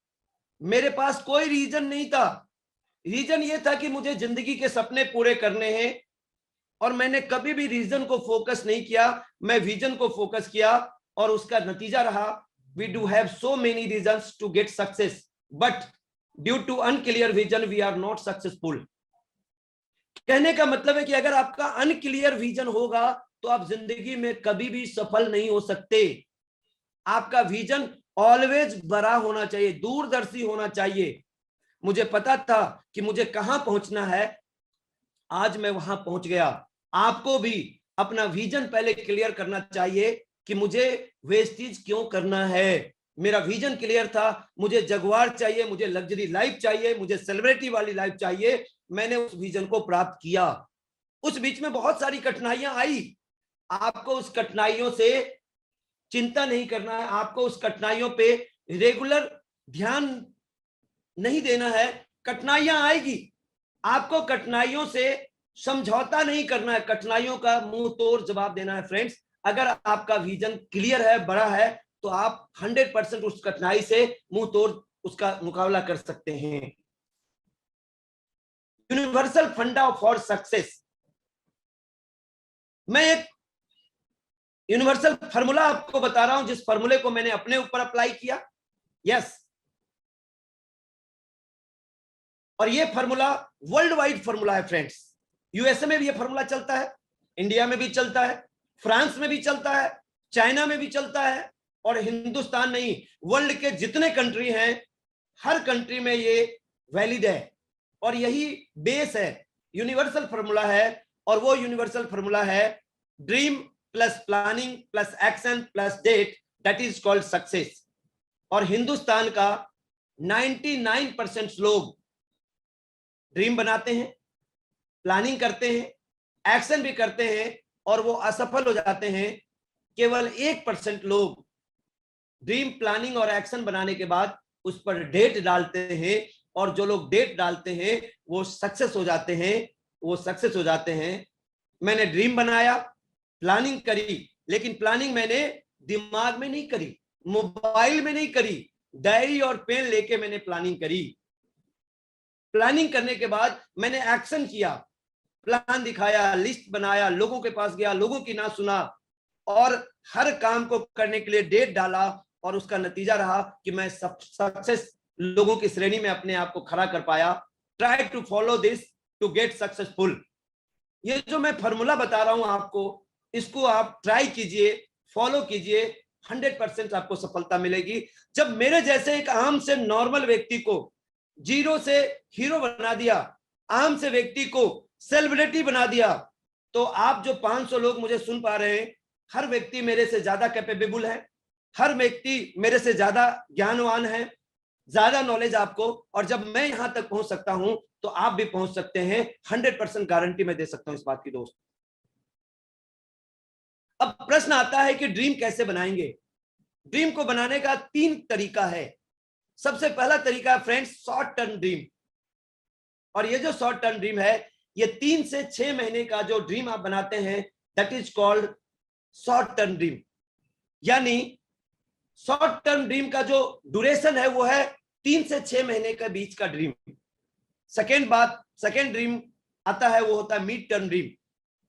मेरे पास कोई रीजन नहीं था। रीजन ये था कि मुझे जिंदगी के सपने पूरे करने हैं, और मैंने कभी भी रीजन को फोकस नहीं किया, मैं विजन को फोकस किया, और उसका नतीजा रहा we do have so many reasons to get success, but due to unclear vision we are not successful. कहने का मतलब है कि अगर आपका अनक्लियर विजन होगा तो आप जिंदगी में कभी भी सफल नहीं हो सकते। आपका विजन ऑलवेज बड़ा होना चाहिए, दूरदर्शी होना चाहिए। मुझे पता था कि मुझे कहां पहुंचना है, आज मैं वहां पहुंच गया। आपको भी अपना विजन पहले क्लियर करना चाहिए कि मुझे वेस्टिज क्यों करना है। मेरा विजन क्लियर था, मुझे जगुआर चाहिए, मुझे लग्जरी लाइफ चाहिए, मुझे सेलिब्रिटी वाली लाइफ चाहिए। मैंने उस विजन को प्राप्त किया। उस बीच में बहुत सारी कठिनाइयां आई। आपको उस कठिनाइयों से चिंता नहीं करना है, आपको उस कठिनाइयों पे रेगुलर ध्यान नहीं देना है। कठिनाइयां आएगी, आपको कठिनाइयों से समझौता नहीं करना है, कठिनाइयों का मुंह तोड़ जवाब देना है। फ्रेंड्स, अगर आपका विजन क्लियर है, बड़ा है, तो आप 100% उस कठिनाई से मुंह तोड़ उसका मुकाबला कर सकते हैं। यूनिवर्सल फंडा फॉर सक्सेस, मैं एक यूनिवर्सल फार्मूला आपको बता रहा हूं, जिस फार्मूले को मैंने अपने ऊपर अप्लाई किया। यस, और ये फार्मूला वर्ल्ड वाइड फार्मूला है फ्रेंड्स। यूएसए में भी ये फार्मूला चलता है, इंडिया में भी चलता है, फ्रांस में भी चलता है, चाइना में भी चलता है, और हिंदुस्तान नहीं, वर्ल्ड के जितने कंट्री हैं, हर कंट्री में ये वैलिड है। और यही बेस है, यूनिवर्सल फार्मूला है। और वो यूनिवर्सल फार्मूला है dream plus planning plus action plus date, that is called success. और हिंदुस्तान का 99% लोग ड्रीम बनाते हैं, प्लानिंग करते हैं, एक्शन भी करते हैं और वो असफल हो जाते हैं। केवल 1% लोग ड्रीम प्लानिंग और एक्शन बनाने के बाद उस पर डेट डालते हैं, और जो लोग डेट डालते हैं वो सक्सेस हो जाते हैं, वो सक्सेस हो जाते हैं। मैंने ड्रीम बनाया, प्लानिंग करी, लेकिन प्लानिंग मैंने दिमाग में नहीं करी, मोबाइल में नहीं करी, डायरी और पेन लेके मैंने प्लानिंग करी। प्लानिंग करने के बाद मैंने एक्शन किया, प्लान दिखाया, लिस्ट बनाया, लोगों के पास गया, लोगों की ना सुना और हर काम को करने के लिए डेट डाला, और उसका नतीजा रहा कि मैं सक्सेस लोगों की श्रेणी में अपने आप को खड़ा कर पाया। Try to follow this to get successful. ये जो मैं फॉर्मूला बता रहा हूं आपको, इसको आप ट्राई कीजिए, फॉलो कीजिए, 100% आपको सफलता मिलेगी। जब मेरे जैसे एक आम से नॉर्मल व्यक्ति को जीरो से हीरो बना दिया, आम से व्यक्ति को सेलिब्रिटी बना दिया, तो आप जो 500 लोग मुझे सुन पा रहे हैं, हर व्यक्ति मेरे से ज्यादा कैपेबल है, हर व्यक्ति मेरे से ज्यादा ज्ञानवान है, ज्यादा नॉलेज आपको। और जब मैं यहां तक पहुंच सकता हूं तो आप भी पहुंच सकते हैं, 100% गारंटी मैं दे सकता हूं इस बात की दोस्त। अब प्रश्न आता है कि ड्रीम कैसे बनाएंगे। ड्रीम को बनाने का 3 तरीका है। सबसे पहला तरीका है फ्रेंड्स, शॉर्ट टर्म ड्रीम। और ये जो शॉर्ट टर्म ड्रीम है, ये 3 से 6 महीने का जो ड्रीम आप बनाते हैं, that is called short term dream. यानी शॉर्ट टर्म ड्रीम का जो ड्यूरेशन है वो है 3 से 6 महीने के बीच का ड्रीम। सेकेंड ड्रीम आता है, वो होता है मिड टर्म ड्रीम।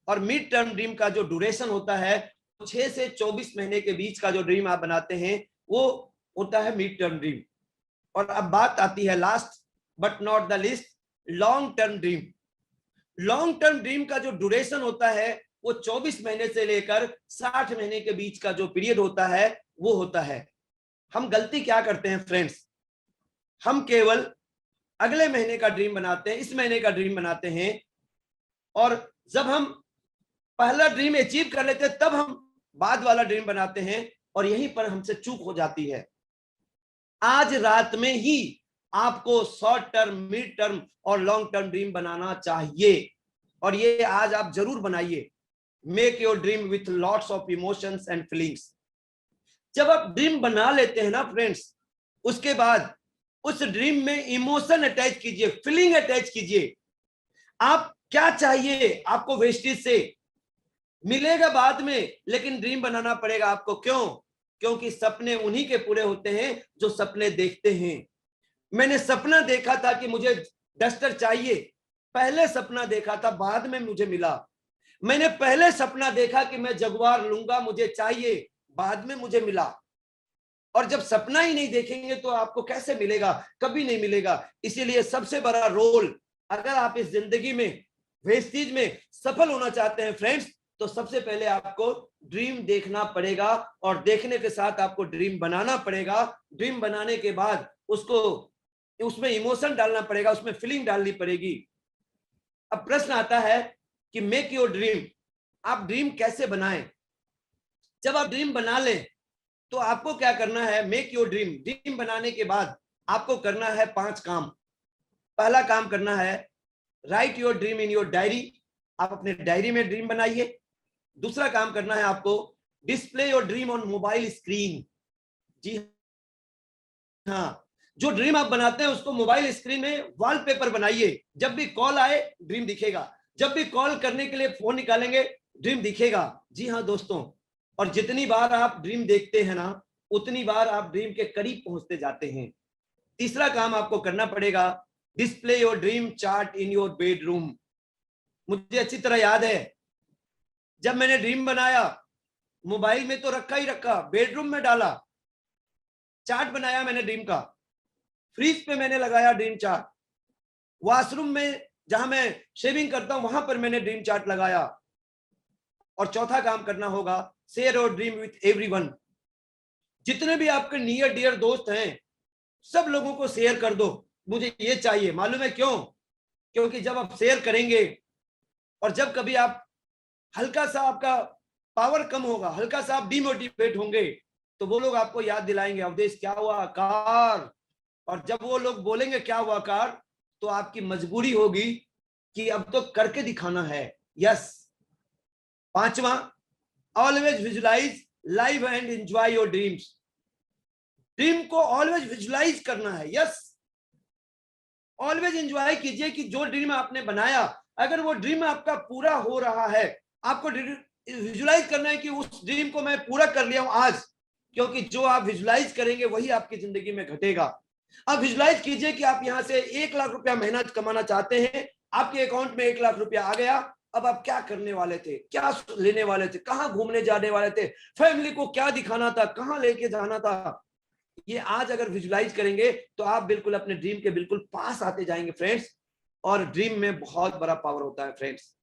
और मिड टर्म ड्रीम का जो ड्यूरेशन होता है 6 से 24 महीने के बीच का जो ड्रीम आप बनाते हैं वो होता है मिड टर्म ड्रीम। और अब बात आती है last but not the least, long term dream. Long term dream का जो ड्यूरेशन होता है वो 24 महीने से लेकर 60 महीने के बीच का जो पीरियड होता है वो होता है। हम गलती क्या करते हैं फ्रेंड्स, हम केवल अगले महीने का ड्रीम बनाते हैं, इस महीने का ड्रीम बनाते हैं, और जब हम पहला ड्रीम अचीव कर लेते हैं तब हम बाद वाला ड्रीम बनाते हैं, और यहीं पर हमसे चूक हो जाती है। आज रात में ही आपको शॉर्ट टर्म, मिड टर्म और लॉन्ग टर्म ड्रीम बनाना चाहिए, और ये आज आप जरूर बनाइए। Make your dream with lots of emotions and feelings. जब आप ड्रीम बना लेते हैं ना फ्रेंड्स, उसके बाद उस ड्रीम में इमोशन अटैच कीजिए, फीलिंग अटैच कीजिए। आप क्या चाहिए आपको वेस्टेज से मिलेगा बाद में, लेकिन ड्रीम बनाना पड़ेगा आपको। क्यों? क्योंकि सपने उन्हीं के पूरे होते हैं जो सपने देखते हैं। मैंने सपना देखा था कि मुझे डस्टर चाहिए, पहले सपना देखा था, बाद में मुझे मिला। मैंने पहले सपना देखा कि मैं जगुआर लूंगा, मुझे चाहिए, बाद में मुझे मिला। और जब सपना ही नहीं देखेंगे तो आपको कैसे मिलेगा? कभी नहीं मिलेगा। इसीलिए सबसे बड़ा रोल, अगर आप इस जिंदगी में वेस्टीज में सफल होना चाहते हैं फ्रेंड्स, तो सबसे पहले आपको ड्रीम देखना पड़ेगा, और देखने के साथ आपको ड्रीम बनाना पड़ेगा। ड्रीम बनाने के बाद उसको, उसमें इमोशन डालना पड़ेगा, उसमें फीलिंग डालनी पड़ेगी। अब प्रश्न आता है कि मेक योर ड्रीम, आप ड्रीम कैसे बनाएं? जब आप ड्रीम बना लें तो आपको क्या करना है? मेक योर ड्रीम, ड्रीम बनाने के बाद आपको करना है 5 काम। पहला काम करना है, right your dream in your diary. आप अपने डायरी में ड्रीम बनाइए। दूसरा काम करना है आपको, display your dream on mobile screen. जी हाँ, जो ड्रीम आप बनाते हैं उसको मोबाइल स्क्रीन में वॉलपेपर बनाइए। जब भी कॉल आए ड्रीम दिखेगा, जब भी कॉल करने के लिए फोन निकालेंगे ड्रीम दिखेगा। जी हाँ दोस्तों, और जितनी बार आप ड्रीम देखते हैं ना, उतनी बार आप ड्रीम के करीब पहुंचते जाते हैं। तीसरा काम आपको करना पड़ेगा, display your dream chart in your bedroom. मुझे अच्छी तरह याद है, जब मैंने ड्रीम बनाया, मोबाइल में तो रखा ही रखा, बेडरूम में डाला, चार्ट बनाया मैंने ड्रीम का, फ्रिज पे मैंने लगाया ड्रीम चार्ट, वॉशरूम में जहां मैं शेविंग करता हूं वहां पर मैंने ड्रीम चार्ट लगाया। और चौथा काम करना होगा, share your dream with everyone. जितने भी आपके नियर डियर दोस्त हैं, सब लोगों को शेयर कर दो, मुझे ये चाहिए। मालूम है क्यों? क्योंकि जब आप शेयर करेंगे, और जब कभी आप हल्का सा आपका पावर कम होगा, हल्का सा आप डिमोटिवेट होंगे, तो वो लोग आपको याद दिलाएंगे, अवधेश क्या हुआ, कार। और जब वो लोग बोलेंगे क्या हुआ कार, तो आपकी मजबूरी होगी कि अब तो करके दिखाना है। यस। पांचवा, always visualize live and enjoy your dreams. Dream को ऑलवेज विजुलाइज करना है। यस, ऑलवेज एंजॉय कीजिए कि जो ड्रीम आपने बनाया, अगर वो ड्रीम आपका पूरा हो रहा है, आपको विजुलाइज करना है कि उस ड्रीम को मैं पूरा कर लिया हूं आज, क्योंकि जो आप विजुलाइज करेंगे वही आपकी जिंदगी में घटेगा। अब विजुलाइज कीजिए कि आप यहां से 1 लाख रुपया महीना कमाना चाहते हैं, आपके अकाउंट में 1 लाख रुपया आ गया। अब आप क्या करने वाले थे, क्या लेने वाले थे, कहां घूमने जाने वाले थे, फैमिली को क्या दिखाना था, कहां लेके जाना था, ये आज अगर विजुलाइज करेंगे तो आप बिल्कुल अपने ड्रीम के बिल्कुल पास आते जाएंगे फ्रेंड्स। और ड्रीम में बहुत बड़ा पावर होता है फ्रेंड्स।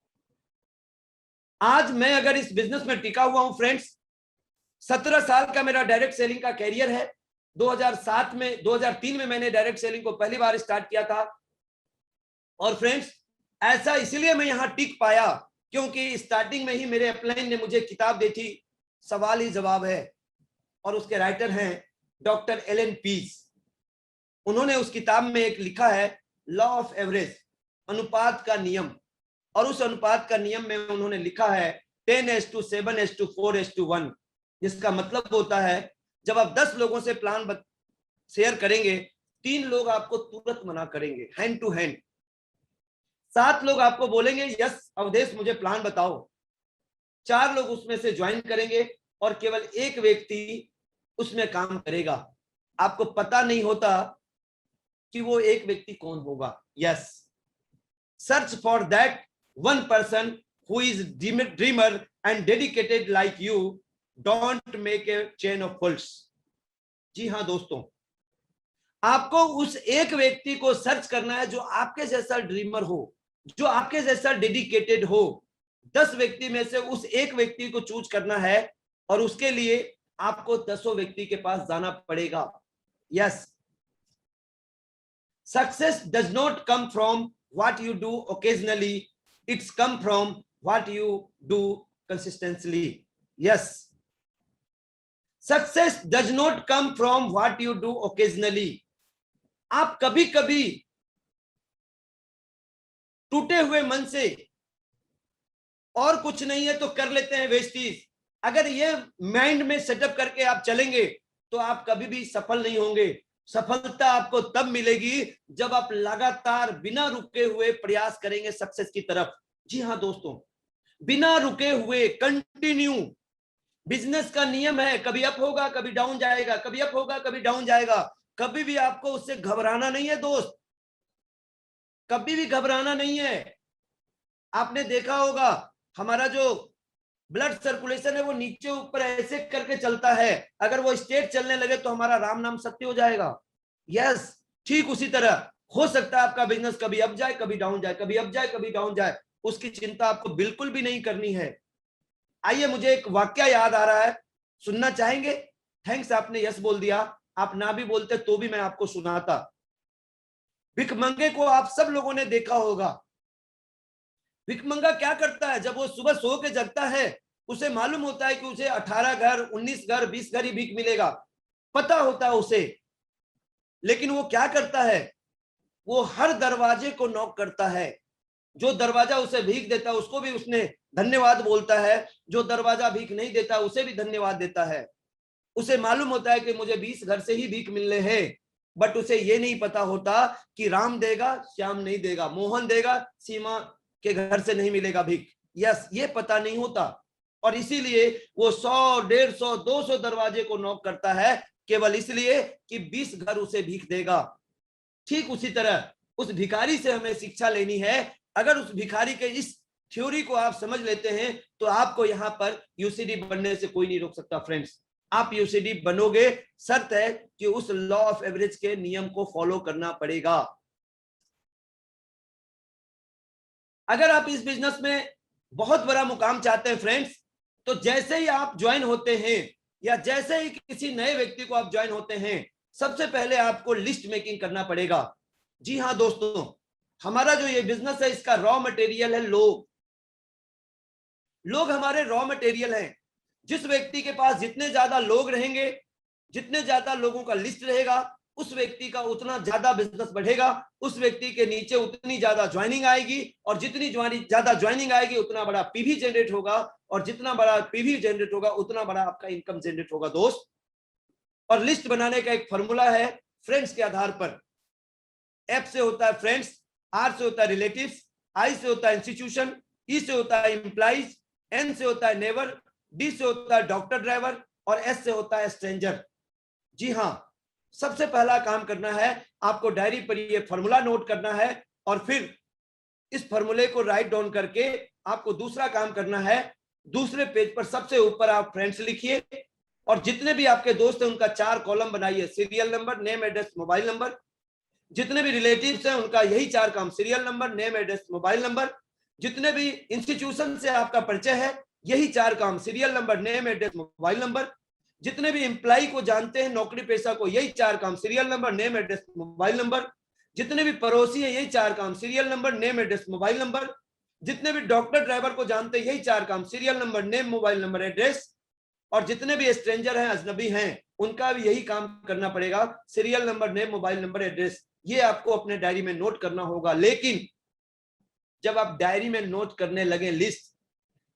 आज मैं अगर इस बिजनेस में टिका हुआ हूं फ्रेंड्स, 17 साल का मेरा डायरेक्ट सेलिंग का कैरियर है। 2003 में मैंने डायरेक्ट सेलिंग को पहली बार स्टार्ट किया था। और फ्रेंड्स, ऐसा इसलिए मैं यहां टिक पाया क्योंकि स्टार्टिंग में ही मेरे अपलाइन ने मुझे किताब दी थी, सवाल ही जवाब है, और उसके राइटर हैं डॉक्टर एलन पीज। उन्होंने उस किताब में एक लिखा है लॉ ऑफ एवरेज, अनुपात का नियम। और उस अनुपात का नियम में उन्होंने लिखा है 10:7:4:1, जिसका मतलब होता है जब आप 10 लोगों से प्लान शेयर करेंगे, 3 लोग आपको तुरंत मना करेंगे, हैंड टू हैंड। 7 लोग आपको बोलेंगे यस अवधेश मुझे प्लान बताओ, 4 लोग उसमें से ज्वाइन करेंगे और केवल एक व्यक्ति उसमें काम करेगा। आपको पता नहीं होता कि वो एक व्यक्ति कौन होगा। Yes, search for that one person who is dreamer and dedicated like you, don't make a chain of fools. जी हाँ दोस्तों, आपको उस एक व्यक्ति को सर्च करना है जो आपके जैसा ड्रीमर हो, जो आपके जैसा डेडिकेटेड हो। 10 व्यक्ति में से उस एक व्यक्ति को चूज करना है और उसके लिए आपको 10 व्यक्ति के पास जाना पड़ेगा। Yes, success does not come from what you do occasionally, it's come from what you do consistently. Yes, success does not come from what you do occasionally. आप कभी कभी टूटे हुए मन से और कुछ नहीं है तो कर लेते हैं वेस्टीज। अगर ये माइंड में सेटअप करके आप चलेंगे तो आप कभी भी सफल नहीं होंगे। सफलता आपको तब मिलेगी जब आप लगातार बिना रुके हुए प्रयास करेंगे सक्सेस की तरफ। जी हाँ दोस्तों, बिना रुके हुए कंटिन्यू। बिजनेस का नियम है, कभी अप होगा कभी डाउन जाएगा, कभी अप होगा कभी डाउन जाएगा। कभी भी आपको उससे घबराना नहीं है दोस्त, कभी भी घबराना नहीं है। आपने देखा होगा हमारा जो ब्लड सर्कुलेशन है वो नीचे ऊपर ऐसे करके चलता है, अगर वो स्ट्रेट चलने लगे तो हमारा राम नाम सत्य हो जाएगा। यस, ठीक उसी तरह हो सकता है आपका बिजनेस कभी अप जाए कभी डाउन जाए, कभी अप जाए कभी डाउन जाए, उसकी चिंता आपको बिल्कुल भी नहीं करनी है। आइए, मुझे एक वाक्य याद आ रहा है, सुनना चाहेंगे? थैंक्स, आपने यस बोल दिया, आप ना भी बोलते तो भी मैं आपको सुनाता। भिखमंगे को आप सब लोगों ने देखा होगा। भिखमंगा क्या करता है, जब वो सुबह सो के जगता है उसे मालूम होता है कि उसे 18 घर 19 घर 20 घर ही भीख मिलेगा, पता होता है उसे। लेकिन वो क्या करता है, वो हर दरवाजे को नॉक करता है। जो दरवाजा उसे भीख देता है उसको भी उसने धन्यवाद बोलता है, जो दरवाजा भीख नहीं देता उसे भी धन्यवाद देता है। उसे मालूम होता है कि मुझे 20 घर से ही भीख मिलने हैं, बट उसे ये नहीं पता होता कि राम देगा श्याम नहीं देगा, मोहन देगा सीमा के घर से नहीं मिलेगा भीख। यस, ये पता नहीं होता, और इसीलिए वो 100 150 200 दरवाजे को नॉक करता है, केवल इसलिए कि 20 घर उसे भीख देगा। ठीक उसी तरह उस भिखारी से हमें शिक्षा लेनी है। अगर उस भिखारी के इस थ्योरी को आप समझ लेते हैं तो आपको यहां पर यूसीडी बनने से कोई नहीं रोक सकता फ्रेंड्स। आप यूसीडी बनोगे, शर्त है कि उस लॉ ऑफ एवरेज के नियम को फॉलो करना पड़ेगा। अगर आप इस बिजनेस में बहुत बड़ा मुकाम चाहते हैं फ्रेंड्स, तो जैसे ही आप ज्वाइन होते हैं या जैसे ही किसी नए व्यक्ति को आप ज्वाइन होते हैं, सबसे पहले आपको लिस्ट मेकिंग करना पड़ेगा। जी हाँ दोस्तों, हमारा जो ये बिजनेस है इसका रॉ मटेरियल है लोग। लोग हमारे रॉ मटेरियल हैं। जिस व्यक्ति के पास जितने ज्यादा लोग रहेंगे जितने ज्यादा लोगों का लिस्ट रहेगा उस व्यक्ति का उतना ज्यादा बिजनेस बढ़ेगा, उस व्यक्ति के नीचे उतनी ज्यादा ज्वाइनिंग आएगी, और जितनी ज्यादा ज्वाइनिंग आएगी उतना बड़ा पीवी जनरेट होगा, और जितना बड़ा पीवी जनरेट होगा उतना बड़ा आपका इनकम जनरेट होगा दोस्त। और लिस्ट बनाने का एक फॉर्मूला है फ्रेंड्स के आधार पर। एफ से होता है फ्रेंड्स, आर से होता है रिलेटिव्स, आई से होता है इंस्टीट्यूशन, ई से होता है एम्प्लॉइज, एन से होता है नेबर, डी से होता है डॉक्टर ड्राइवर, और एस से होता है स्ट्रेंजर। जी हाँ, सबसे पहला काम करना है आपको डायरी पर ये फॉर्मूला नोट करना है, और फिर इस फॉर्मूले को राइट डाउन करके आपको दूसरा काम करना है, दूसरे पेज पर सबसे ऊपर आप फ्रेंड्स लिखिए, और जितने भी आपके दोस्त हैं उनका 4 कॉलम बनाइए, serial number, name, address, mobile number. जितने भी रिलेटिव्स हैं उनका यही 4 काम, serial number, name, address, mobile number. जितने भी इंस्टीट्यूशन से आपका परिचय है यही 4 काम, serial number, name, address, mobile number. जितने भी एम्प्लॉय को जानते हैं, नौकरी पेशा को, यही 4 काम, serial number, name, address, mobile number. जितने भी पड़ोसी हैं यही 4 काम, serial number, name, address, mobile number. जितने भी डॉक्टर ड्राइवर को जानते हैं यही 4 काम, serial number, name, mobile number, address. और जितने भी स्ट्रेंजर हैं, अजनबी हैं, उनका भी यही काम करना पड़ेगा, serial number, name, mobile number, address. ये आपको अपने डायरी में नोट करना होगा। लेकिन जब आप डायरी में नोट करने लगे लिस्ट,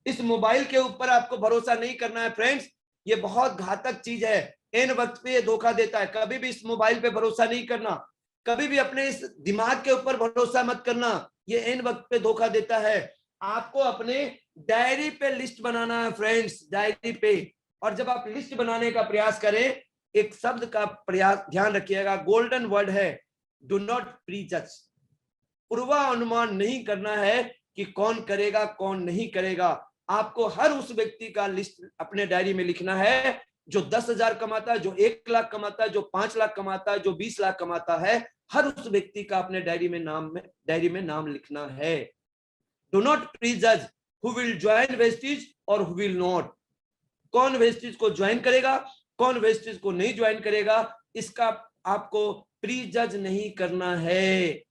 इस मोबाइल के ऊपर आपको भरोसा नहीं करना है फ्रेंड्स, ये बहुत घातक चीज है, एन वक्त पे ये धोखा देता है। कभी भी इस मोबाइल पे भरोसा नहीं करना, कभी भी अपने इस दिमाग के ऊपर भरोसा मत करना, ये एन वक्त पे धोखा देता है। आपको अपने डायरी पे लिस्ट बनाना है फ्रेंड्स, डायरी पे। और जब आप लिस्ट बनाने का प्रयास करें, एक शब्द का प्रयास ध्यान रखिएगा, गोल्डन वर्ड है, डू नॉट प्रीजज। पूर्वानुमान नहीं करना है कि कौन करेगा कौन नहीं करेगा। आपको हर उस व्यक्ति का लिस्ट अपने डायरी में लिखना है जो 10,000 कमाता है, जो 1 लाख कमाता है, जो 5 लाख कमाता है, जो 20 लाख कमाता है। हर उस व्यक्ति का अपने डायरी में नाम लिखना है। Do not prejudge who will join Vestige और हु विल नॉट। कौन वेस्टिज को ज्वाइन करेगा, कौन वेस्टिज को नहीं ज्वाइन करेगा, इसका आपको प्रीजज नहीं करना है।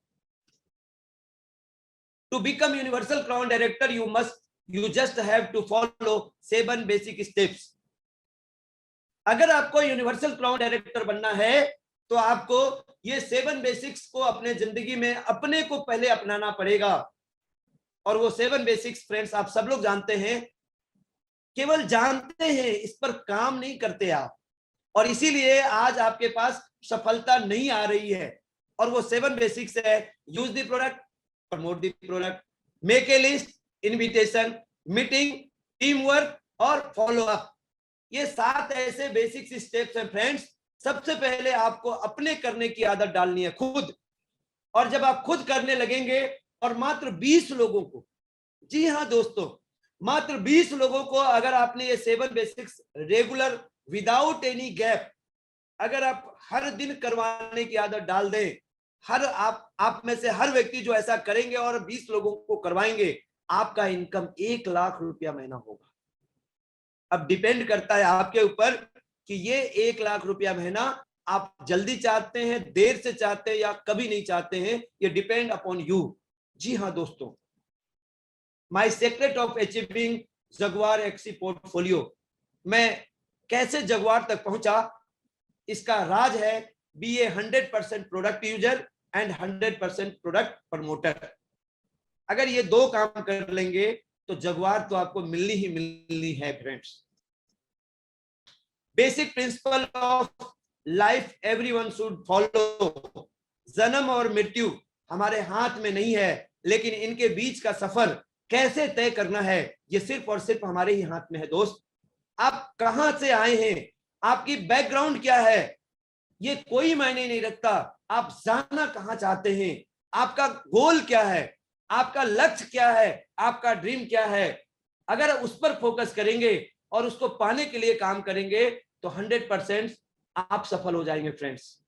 To become universal crown director, you just have to follow 7 basic steps. अगर आपको यूनिवर्सल क्राउन डायरेक्टर बनना है तो आपको ये 7 बेसिक्स को अपने जिंदगी में अपने को पहले अपनाना पड़ेगा। और वो 7 बेसिक्स फ्रेंड्स आप सब लोग जानते हैं, केवल जानते हैं, इस पर काम नहीं करते आप, और इसीलिए आज आपके पास सफलता नहीं आ रही है। और वो 7 बेसिक्स है, use the product, promote the product, make a list, invitation, meeting, team work और फॉलो अप। ये 7 ऐसे बेसिक स्टेप्स हैं फ्रेंड्स। सबसे पहले आपको अपने करने की आदत डालनी है खुद। और जब आप खुद करने लगेंगे, और मात्र 20 लोगों को, जी हाँ दोस्तों, मात्र 20 लोगों को अगर आपने ये 7 basics regular without any gap अगर आप हर दिन करवाने की आदत डाल दें, हर आप में से हर व्यक्ति जो ऐसा करेंगे और 20 लोगों को करवाएंगे, आपका इनकम 1 लाख रुपया महीना होगा। अब डिपेंड करता है आपके ऊपर कि ये 1 लाख रुपया महीना आप जल्दी चाहते हैं, देर से चाहते हैं, या कभी नहीं चाहते हैं, ये डिपेंड अपॉन यू। जी हाँ दोस्तों, my secret of achieving Jaguar एक्सी पोर्टफोलियो, मैं कैसे जगुआर तक पहुंचा, इसका राज है be a 100% product user and 100% product promoter. अगर ये 2 काम कर लेंगे तो जगुआर तो आपको मिलनी ही मिलनी है friends. Basic principle of life everyone should follow. जन्म और मृत्यु हमारे हाथ में नहीं है, लेकिन इनके बीच का सफर कैसे तय करना है, ये सिर्फ और सिर्फ हमारे ही हाथ में है दोस्त। आप कहां से आए हैं, आपकी बैकग्राउंड क्या है, ये कोई मायने नहीं रखता। आप जाना कहां चाहते हैं, आपका गोल क्या है, आपका लक्ष्य क्या है, आपका ड्रीम क्या है, अगर उस पर फोकस करेंगे और उसको पाने के लिए काम करेंगे तो 100% आप सफल हो जाएंगे फ्रेंड्स।